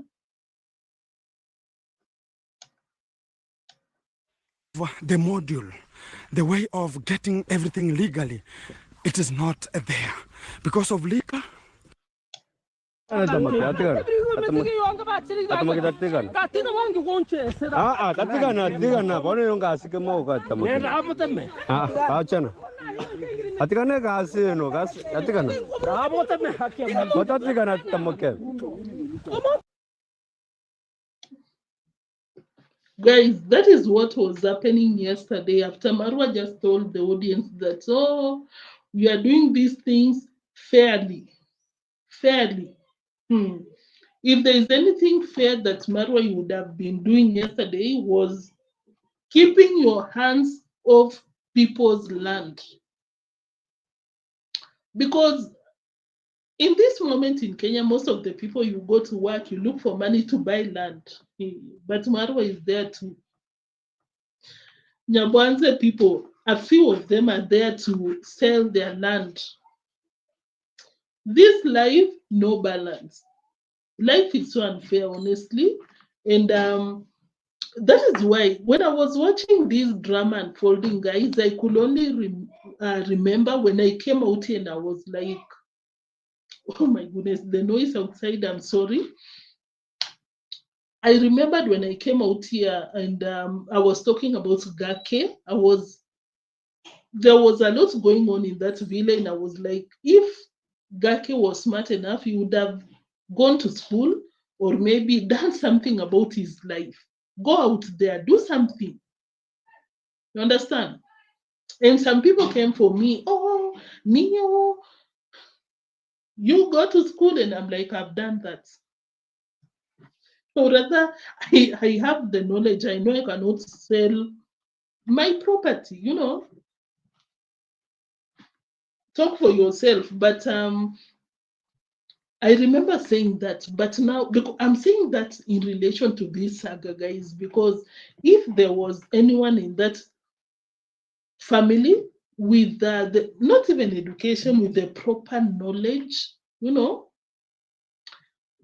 The module, the way of getting everything legally, it is not there. Because of legal, Guys, that is what was happening yesterday after Marwa just told the audience that, oh, we are doing these things fairly. If there is anything fair that Marwa you would have been doing yesterday was keeping your hands off people's land. Because in this moment in Kenya, most of the people, you go to work, you look for money to buy land. But Marwa is there too. Nyabohanse people, a few of them are there to sell their land. This life, no balance. Life is so unfair, honestly. And that is why when I was watching this drama unfolding, guys, I could only remember when I came out here and I was like, oh my goodness, the noise outside, I'm sorry. I remembered when I came out here and I was talking about Gake. There was a lot going on in that village, and I was like, if Gake was smart enough, he would have gone to school or maybe done something about his life. Go out there, do something. You understand? And some people came for me, oh, Neo, you go to school, and I'm like, I've done that. Or rather, I have the knowledge. I know I cannot sell my property, you know. Talk for yourself. But I remember saying that, but now because I'm saying that in relation to this saga, guys, because if there was anyone in that family with the not even education, with the proper knowledge, you know,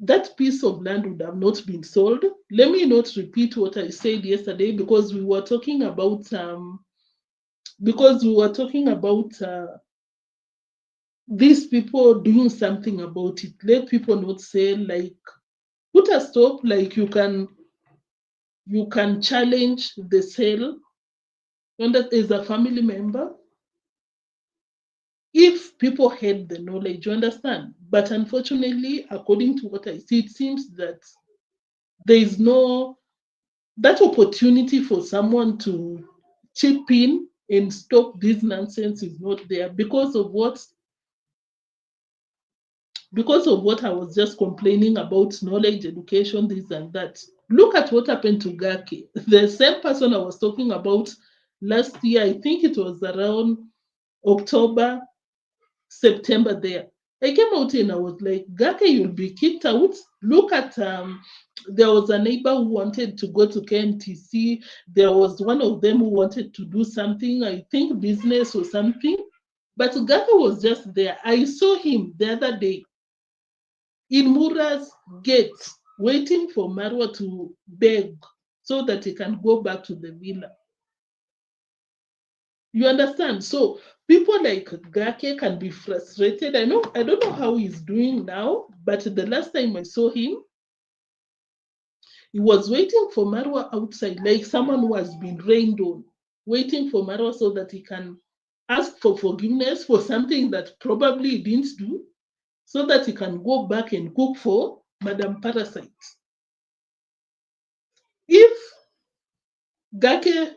that piece of land would have not been sold. Let me not repeat what I said yesterday, because we were talking about these people doing something about it. Let people not say, like, put a stop, like you can challenge the sale, and that as a family member, if people had the knowledge, you understand. But unfortunately, according to what I see, it seems that there is no that opportunity for someone to chip in and stop this nonsense is not there because of what I was just complaining about, knowledge, education, this and that. Look at what happened to Gake. The same person I was talking about last year, I think it was around October, September there. I came out and I was like, Gake, you'll be kicked out. Look at, there was a neighbor who wanted to go to KMTC. There was one of them who wanted to do something, I think business or something. But Gake was just there. I saw him the other day in Mura's gate, waiting for Marwa to beg so that he can go back to the villa. You understand? So people like Gake can be frustrated. I don't know how he's doing now, but the last time I saw him, he was waiting for Marwa outside, like someone who has been rained on, waiting for Marwa so that he can ask for forgiveness for something that probably he didn't do, so that he can go back and cook for Madam Parasite. If Gake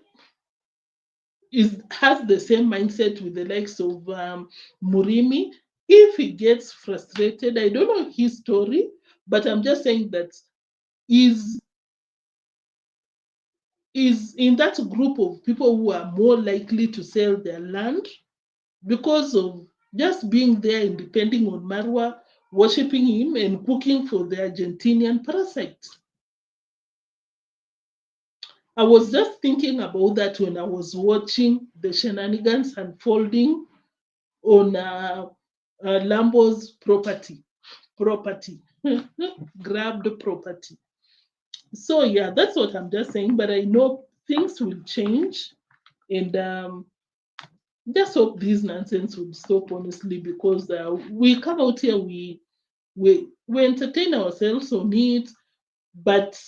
has the same mindset with the likes of Murimi. If he gets frustrated, I don't know his story, but I'm just saying that is in that group of people who are more likely to sell their land because of just being there and depending on Marwa, worshipping him and cooking for the Argentinian parasites. I was just thinking about that when I was watching the shenanigans unfolding on Lambo's property, grabbed property. So yeah, that's what I'm just saying. But I know things will change, and just hope this nonsense will stop, honestly, because we come out here, we entertain ourselves on it, but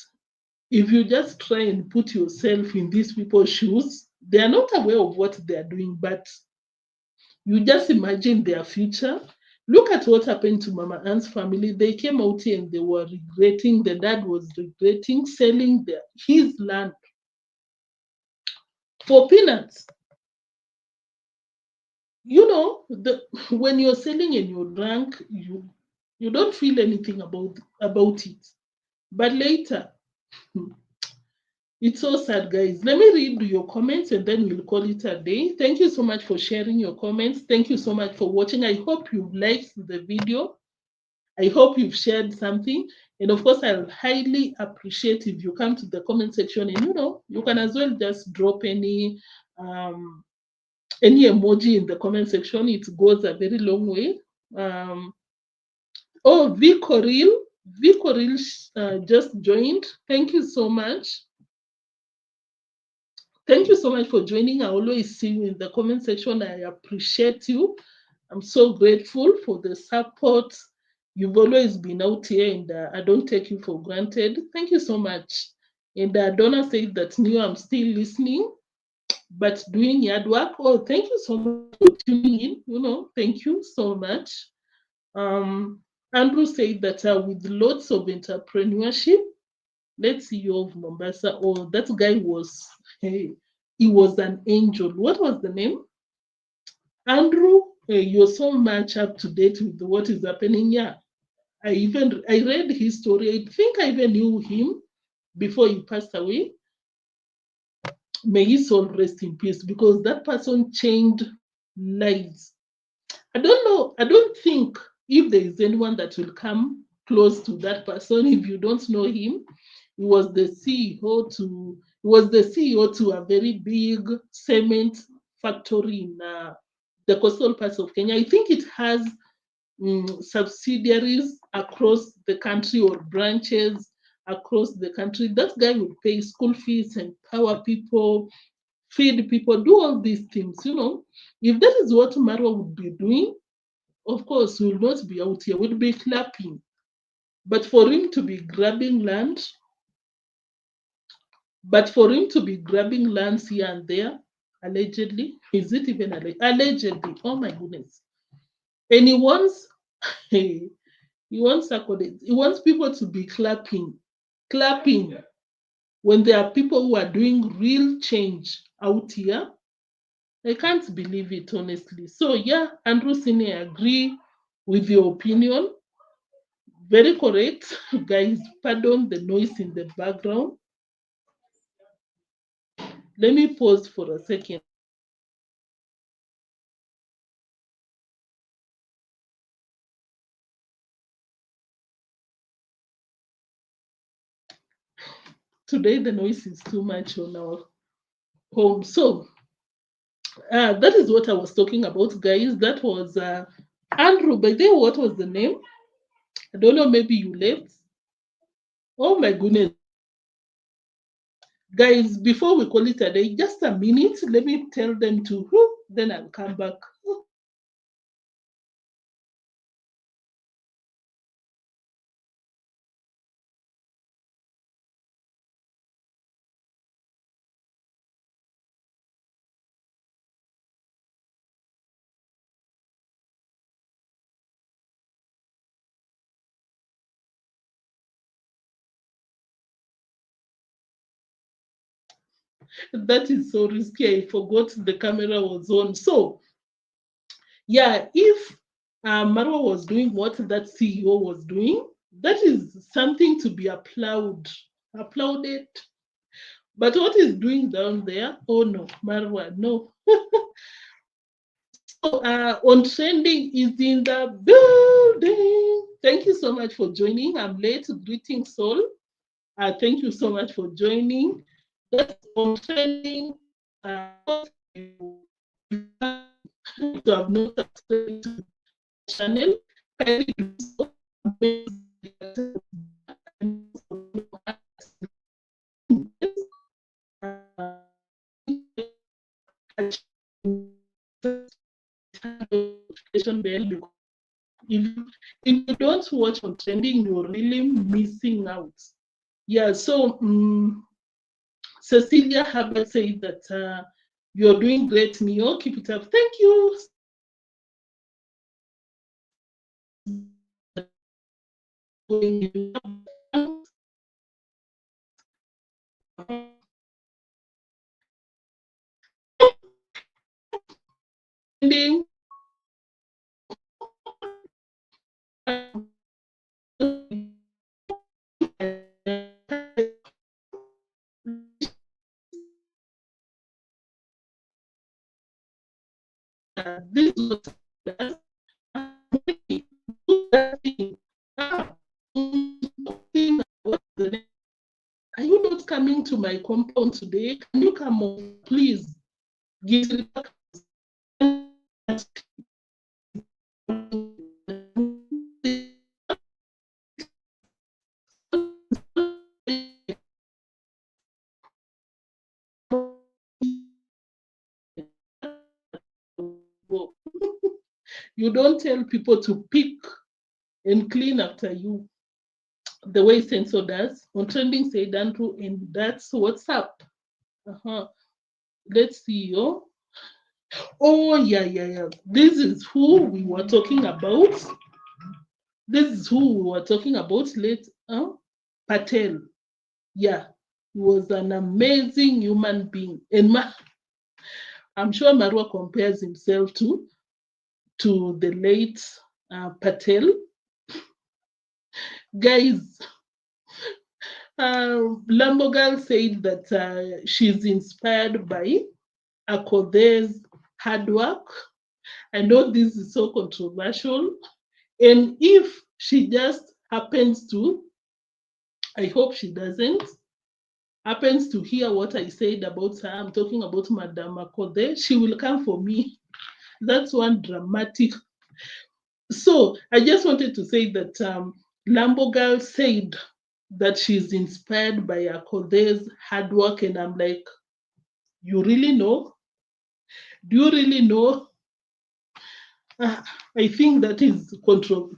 if you just try and put yourself in these people's shoes, they are not aware of what they are doing, but you just imagine their future. Look at what happened to Mama Ann's family. They came out here and they were regretting, the dad was regretting selling his land for peanuts. You know, when you're selling and you're drunk, you don't feel anything about it. But later, it's so sad, guys. Let me read your comments and then we'll call it a day. Thank you so much for sharing your comments. Thank you so much for watching. I hope you liked the video. I hope you've shared something. And of course, I'll highly appreciate if you come to the comment section and you can as well just drop any emoji in the comment section. It goes a very long way. Oh, V Coril just joined. Thank you so much. Thank you so much for joining. I always see you in the comment section. I appreciate you. I'm so grateful for the support. You've always been out here, and I don't take you for granted. Thank you so much. And Donna said that I'm still listening, but doing yard work. Oh, thank you so much for tuning in. Thank you so much. Andrew said that with lots of entrepreneurship, let's see you of Mombasa. Oh, that guy was, hey, he was an angel. What was the name? Andrew, you're so much up to date with what is happening. Yeah, I read his story. I think I even knew him before he passed away. May his soul rest in peace, because that person changed lives. I don't know. I don't think if there is anyone that will come close to that person if you don't know him. He was the CEO to a very big cement factory in the coastal parts of Kenya. I think it has subsidiaries across the country or branches across the country. That guy would pay school fees, empower people, feed people, do all these things. If that is what Marwa would be doing, of course, we will not be out here. We'll be clapping. But for him to be grabbing land, lands here and there, allegedly, is it even allegedly? Oh my goodness! And he wants, he wants accolades. He wants people to be clapping when there are people who are doing real change out here. I can't believe it, honestly. So yeah, Andrew Sine, I agree with your opinion. Very correct. Guys, pardon the noise in the background. Let me pause for a second. Today, the noise is too much on our home. So, that is what I was talking about, guys. That was Andrew. By the way, what was the name? I don't know. Maybe you left. Oh my goodness. Guys, before we call it a day, just a minute. Let me tell them to, then I'll come back. That is so risky. I forgot the camera was on. So, yeah, if Marwa was doing what that CEO was doing, that is something to be applauded. But what is doing down there? Oh no, Marwa, no. So, ontrending is in the building. Thank you so much for joining. I'm late. Greetings, Soul. Thank you so much for joining. That's ontrending. If you have not subscribed to the channel, kindly do so. Notification bell. If you don't watch ontrending, you're really missing out. Yeah, so Cecilia Herbert said that you're doing great, Neo. Keep it up. Thank you. This was are you not coming to my compound today? Can you come on, please? You don't tell people to pick and clean after you the way Sensor does. Ontrending said Andrew, and that's what's up. Let's see. Oh, yeah. This is who we were talking about. Patel. Yeah, he was an amazing human being. And I'm sure Marwa compares himself to the late Patel. Guys, Lambogal said that she's inspired by Akode's hard work. I know this is so controversial. And if she just happens to, I hope she doesn't, happens to hear what I said about her, I'm talking about Madame Akode, she will come for me. That's one dramatic. So I just wanted to say that Lambogal said that she's inspired by Akode's hard work, and I'm like, you really know? Do you really know? I think that is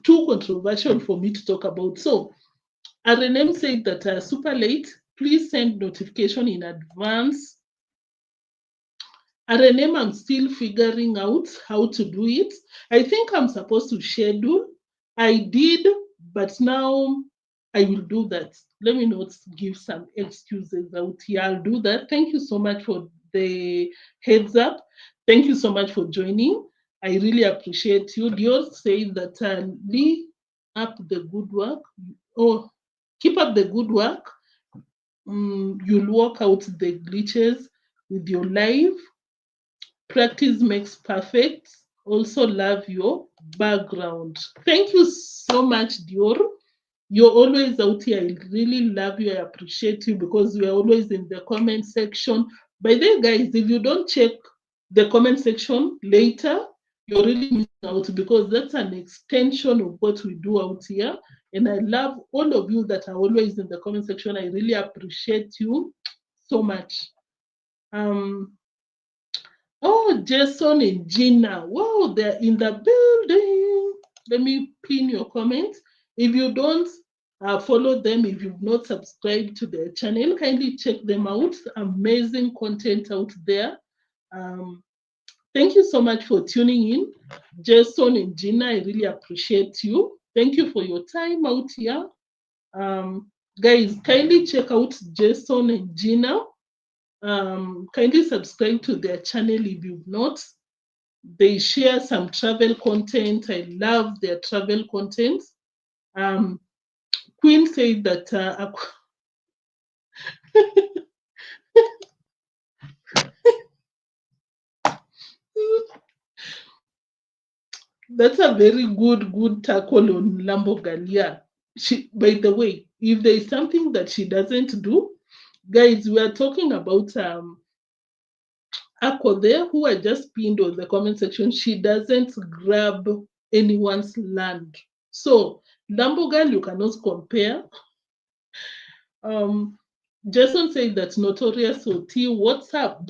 too controversial for me to talk about. So Arenem said that super late, please send notification in advance. Arenem, I'm still figuring out how to do it. I think I'm supposed to schedule. I did, but now I will do that. Let me not give some excuses out here. I'll do that. Thank you so much for the heads up. Thank you so much for joining. I really appreciate you. Dior says that Lee, up the good work. Oh, keep up the good work. You'll work out the glitches with your live. Practice makes perfect. Also love your background. Thank you so much, Dior. You're always out here. I really love you. I appreciate you because you are always in the comment section. By the way, guys, if you don't check the comment section later, you're really missing out because that's an extension of what we do out here. And I love all of you that are always in the comment section. I really appreciate you so much. Oh, Jason and Gina. Wow, they're in the building. Let me pin your comments. If you don't follow them, if you've not subscribed to their channel, kindly check them out. Amazing content out there. Thank you so much for tuning in. Jason and Gina, I really appreciate you. Thank you for your time out here. Guys, kindly check out Jason and Gina. kindly subscribe to their channel if you've not. They share some travel content. I love their travel content. Queen said that that's a very good tackle on Lambogalia. She, by the way, if there is something that she doesn't do, guys, we are talking about Ako there, who I just pinned on the comment section. She doesn't grab anyone's land. So Lambogal, you cannot compare. Jason said that notorious OT. What's up?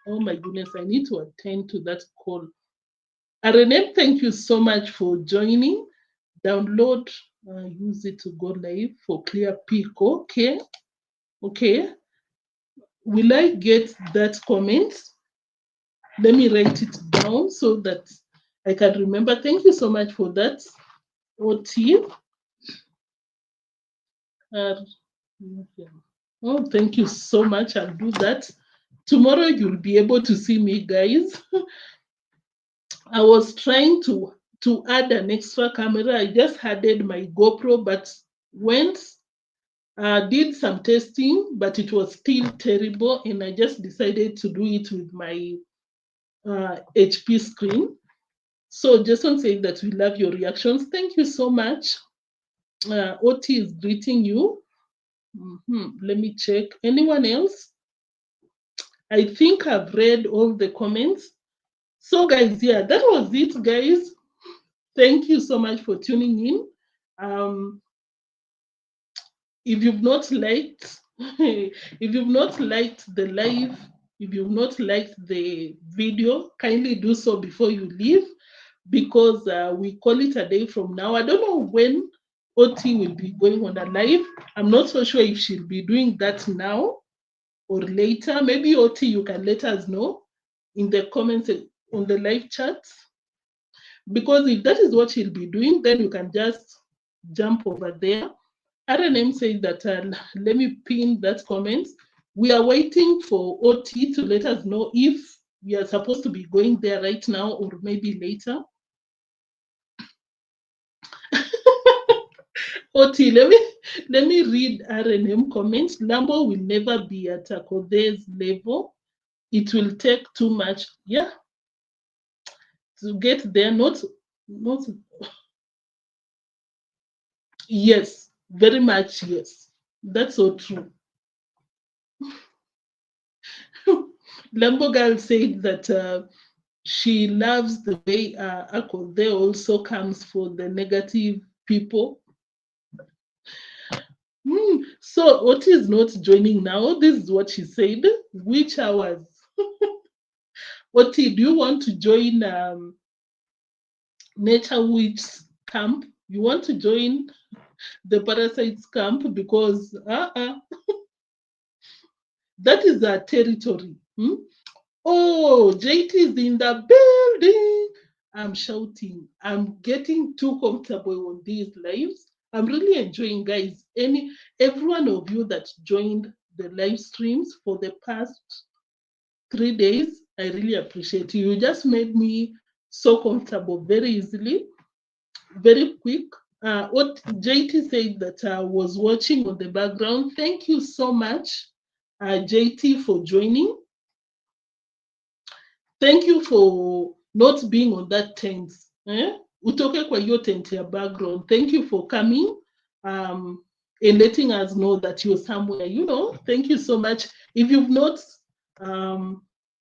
Oh my goodness, I need to attend to that call. Arenem, thank you so much for joining. Download, use it to go live for clear peak. Okay. Okay. Will I get that comment? Let me write it down so that I can remember. Thank you so much for that, OT. Oh, thank you so much. I'll do that. Tomorrow you'll be able to see me, guys. I was trying to add an extra camera. I just added my GoPro, but went did some testing, but it was still terrible, and I just decided to do it with my HP screen. So Jason said that we love your reactions. Thank you so much. OT is greeting you. Let me check. Anyone else? I think I've read all the comments. So guys, yeah, that was it, guys. Thank you so much for tuning in. If you've not liked, if you've not liked the live, if you've not liked the video, kindly do so before you leave, because we call it a day from now. I don't know when OT will be going on a live. I'm not so sure if she'll be doing that now or later. Maybe OT, you can let us know in the comments on the live chat, because if that is what she'll be doing, then you can just jump over there. RNM said that, let me pin that comment. We are waiting for OT to let us know if we are supposed to be going there right now or maybe later. OT, let me read RNM comments. Lambo will never be at Akode's level. It will take too much, yeah, to get there. Not yes, very much yes. That's so true. Lambo girl said that she loves the way Akode also comes for the negative people. So Oti is not joining now. This is what she said. Which hours? Oti, do you want to join Nature Witch camp? You want to join the parasites camp? Because that is our territory. Oh, JT is in the building. I'm shouting. I'm getting too comfortable on these lives. I'm really enjoying, guys. Every one of you that joined the live streams for the past 3 days, I really appreciate you. You just made me so comfortable very easily, very quick. What JT said that I was watching on the background. Thank you so much, JT, for joining. Thank you for not being on that tent. Utoke kwa hiyo tent ya background. Thank you for coming and letting us know that you're somewhere. You know, thank you so much. If you've not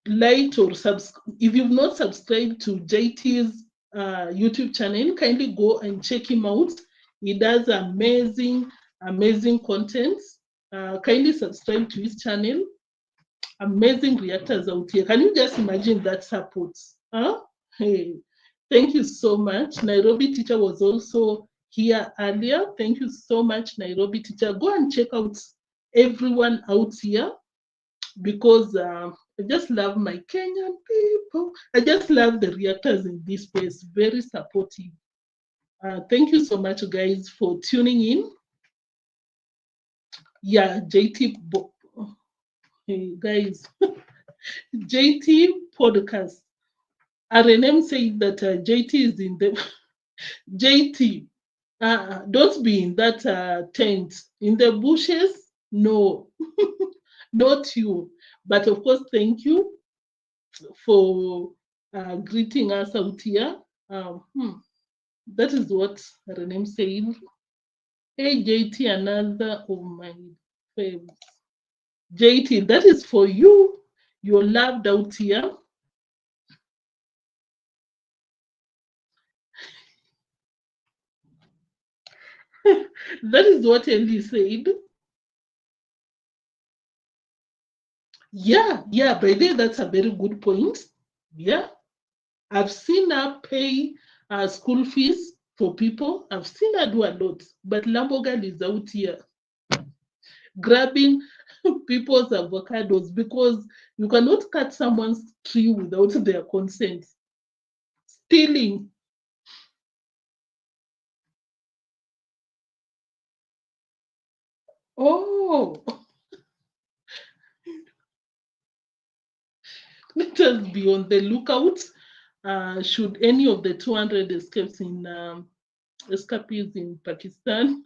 liked or if you've not subscribed to JT's YouTube channel, kindly go and check him out. He does amazing content. Kindly subscribe to his channel. Amazing reactors out here. Can you just imagine that support? Hey, thank you so much. Nairobi teacher was also here earlier. Thank you so much, Nairobi teacher. Go and check out everyone out here, because I just love my Kenyan people. I just love the reactors in this space. Very supportive. Thank you so much, guys, for tuning in. Yeah, JT. Hey, guys, JT podcast. RNM said that JT is in the JT. Don't be in that tent in the bushes. No, not you. But of course, thank you for greeting us out here. That is what Renem said. Hey JT, another of my faves. JT, that is for you. You're loved out here. That is what Ellie said. Yeah, by the way, that's a very good point. Yeah, I've seen her pay school fees for people. I've seen her do a lot, but Lambogan is out here grabbing people's avocados because you cannot cut someone's tree without their consent. Stealing. Oh, let us be on the lookout. Should any of the 200 escapes in escapees in Pakistan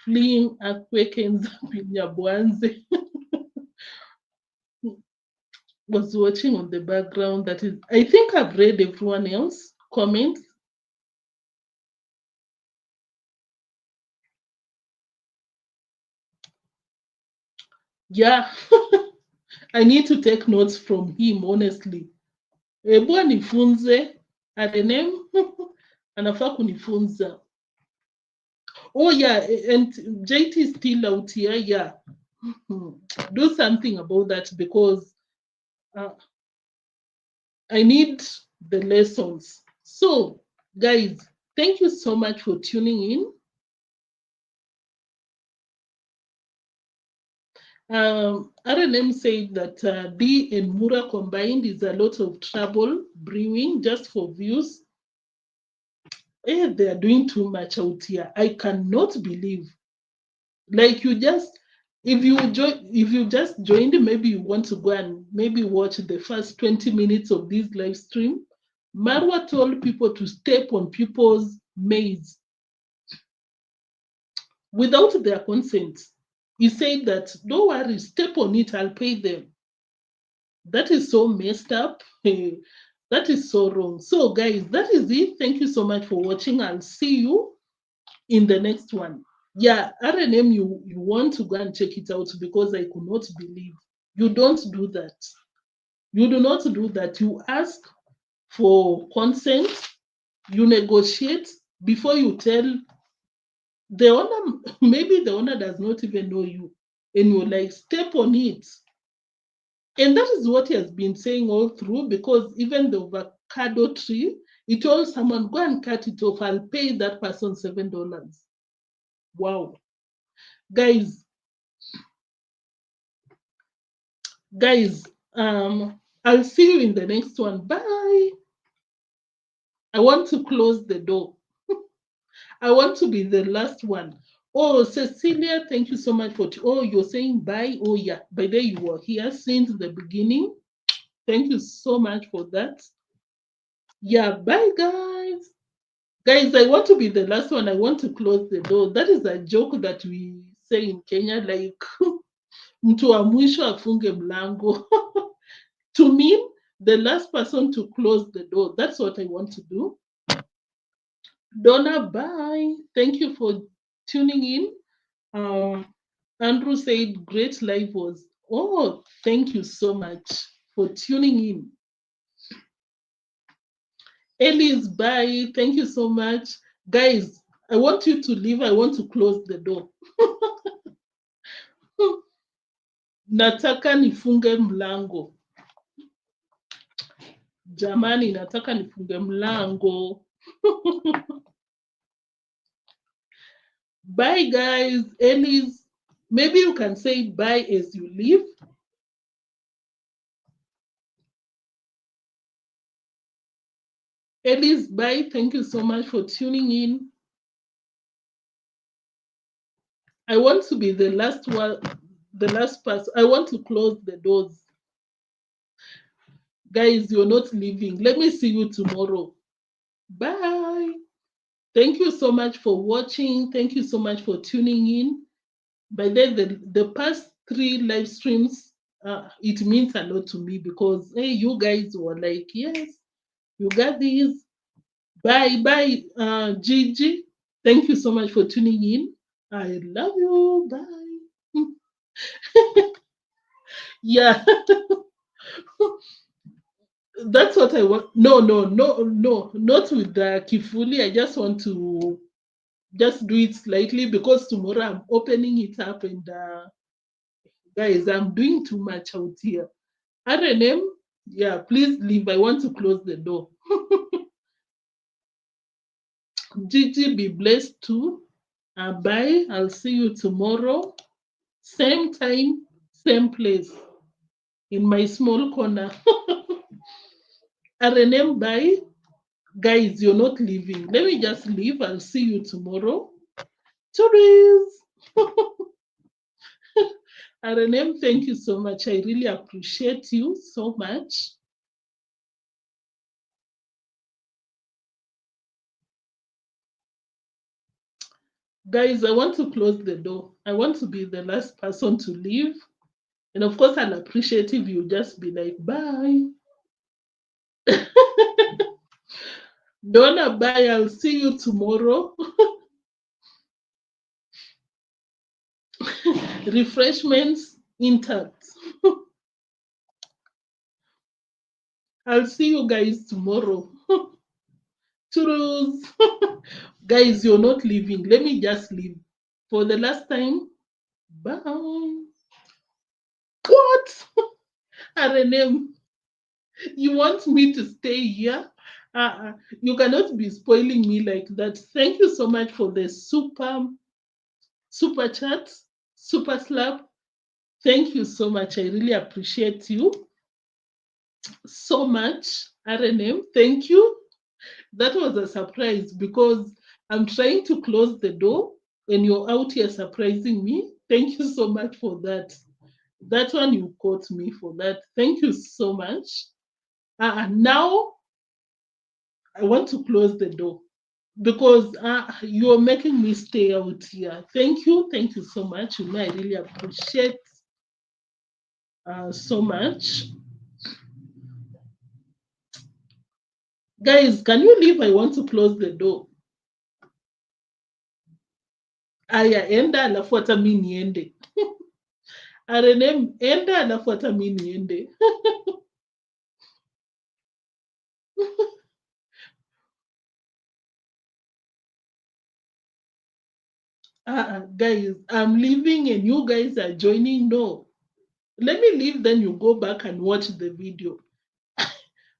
fleeing earthquakes in Nyabohanse was watching on the background. That is, I think I've read everyone else comments. Yeah, I need to take notes from him, honestly. Ebu anifunze, adenem, anafaa kunifunza. Oh yeah, and JT is still out here, yeah. Do something about that because I need the lessons. So, guys, thank you so much for tuning in. RNM said that D and Mura combined is a lot of trouble brewing just for views. They are doing too much out here. I cannot believe. Like you just, if you just joined, maybe you want to go and maybe watch the first 20 minutes of this live stream. Marwa told people to step on people's maize without their consent. He said that, don't worry, step on it, I'll pay them. That is so messed up. That is so wrong. So, guys, that is it. Thank you so much for watching. I'll see you in the next one. Yeah, RNM, you want to go and check it out because I could not believe. You don't do that. You do not do that. You ask for consent, you negotiate before you tell the owner. Maybe the owner does not even know you, and you're like, step on it. And that is what he has been saying all through, because even the avocado tree, he told someone, go and cut it off, I'll pay that person $7. Wow. Guys, I'll see you in the next one. Bye. I want to close the door. I want to be the last one. Oh, Cecilia, thank you so much for. Oh, you're saying bye. Oh, yeah. By the way, you were here since the beginning. Thank you so much for that. Yeah, bye, guys. Guys, I want to be the last one. I want to close the door. That is a joke that we say in Kenya, like mtu wa mwisho afunge mlango. To mean the last person to close the door. That's what I want to do. Donna, bye. Thank you for tuning in. Andrew said great live was. Oh, thank you so much for tuning in. Ellis, bye. Thank you so much. Guys, I want you to leave. I want to close the door. Nataka nifunge mlango. Jamani, nataka nifunge mlango. Bye, guys. Ellis, maybe you can say bye as you leave. Ellis, bye. Thank you so much for tuning in. I want to be the last one, the last person. I want to close the doors. Guys, you're not leaving. Let me see you tomorrow. Bye. Thank you so much for watching. Thank you so much for tuning in. By then, the past 3 live streams, it means a lot to me because, hey, you guys were like, yes, you got these. Bye, bye, Gigi. Thank you so much for tuning in. I love you. Bye. Yeah. That's what I want. No, not with the kifuli. I just want to just do it slightly because tomorrow I'm opening it up and guys, I'm doing too much out here. RNM, yeah, please leave. I want to close the door. Gigi, be blessed too. Bye. I'll see you tomorrow. Same time, same place. In my small corner. RNM, bye. Guys, you're not leaving. Let me just leave. I'll see you tomorrow. Tourists. RNM, thank you so much. I really appreciate you so much. Guys, I want to close the door. I want to be the last person to leave. And of course, I'll appreciate if you just be like, bye. Donna, bye. I'll see you tomorrow. Refreshments intact. I'll see you guys tomorrow. Churros. Guys, you're not leaving. Let me just leave. For the last time, bye. What? RNM, you want me to stay here? You cannot be spoiling me like that. Thank you so much for the super chat, super slap. Thank you so much. I really appreciate you so much. RNM, thank you. That was a surprise because I'm trying to close the door and you're out here surprising me. Thank you so much for that. That one, you caught me for that. Thank you so much. Now I want to close the door because you're making me stay out here. Thank you so much. You know, I really appreciate so much. Guys, can you leave? I want to close the door. Aya, enda alafu hata mi niende. RNM, enda alafu hata mi niende. Guys, I'm leaving and you guys are joining. No. Let me leave, then you go back and watch the video.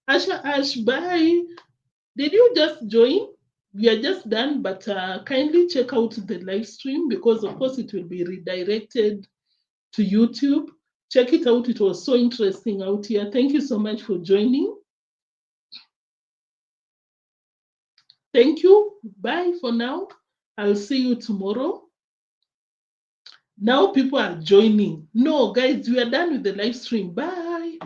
Asha Ash, bye. Did you just join? We are just done, but kindly check out the live stream because, of course, it will be redirected to YouTube. Check it out. It was so interesting out here. Thank you so much for joining. Thank you. Bye for now. I'll see you tomorrow. Now people are joining. No, guys, we are done with the live stream. Bye.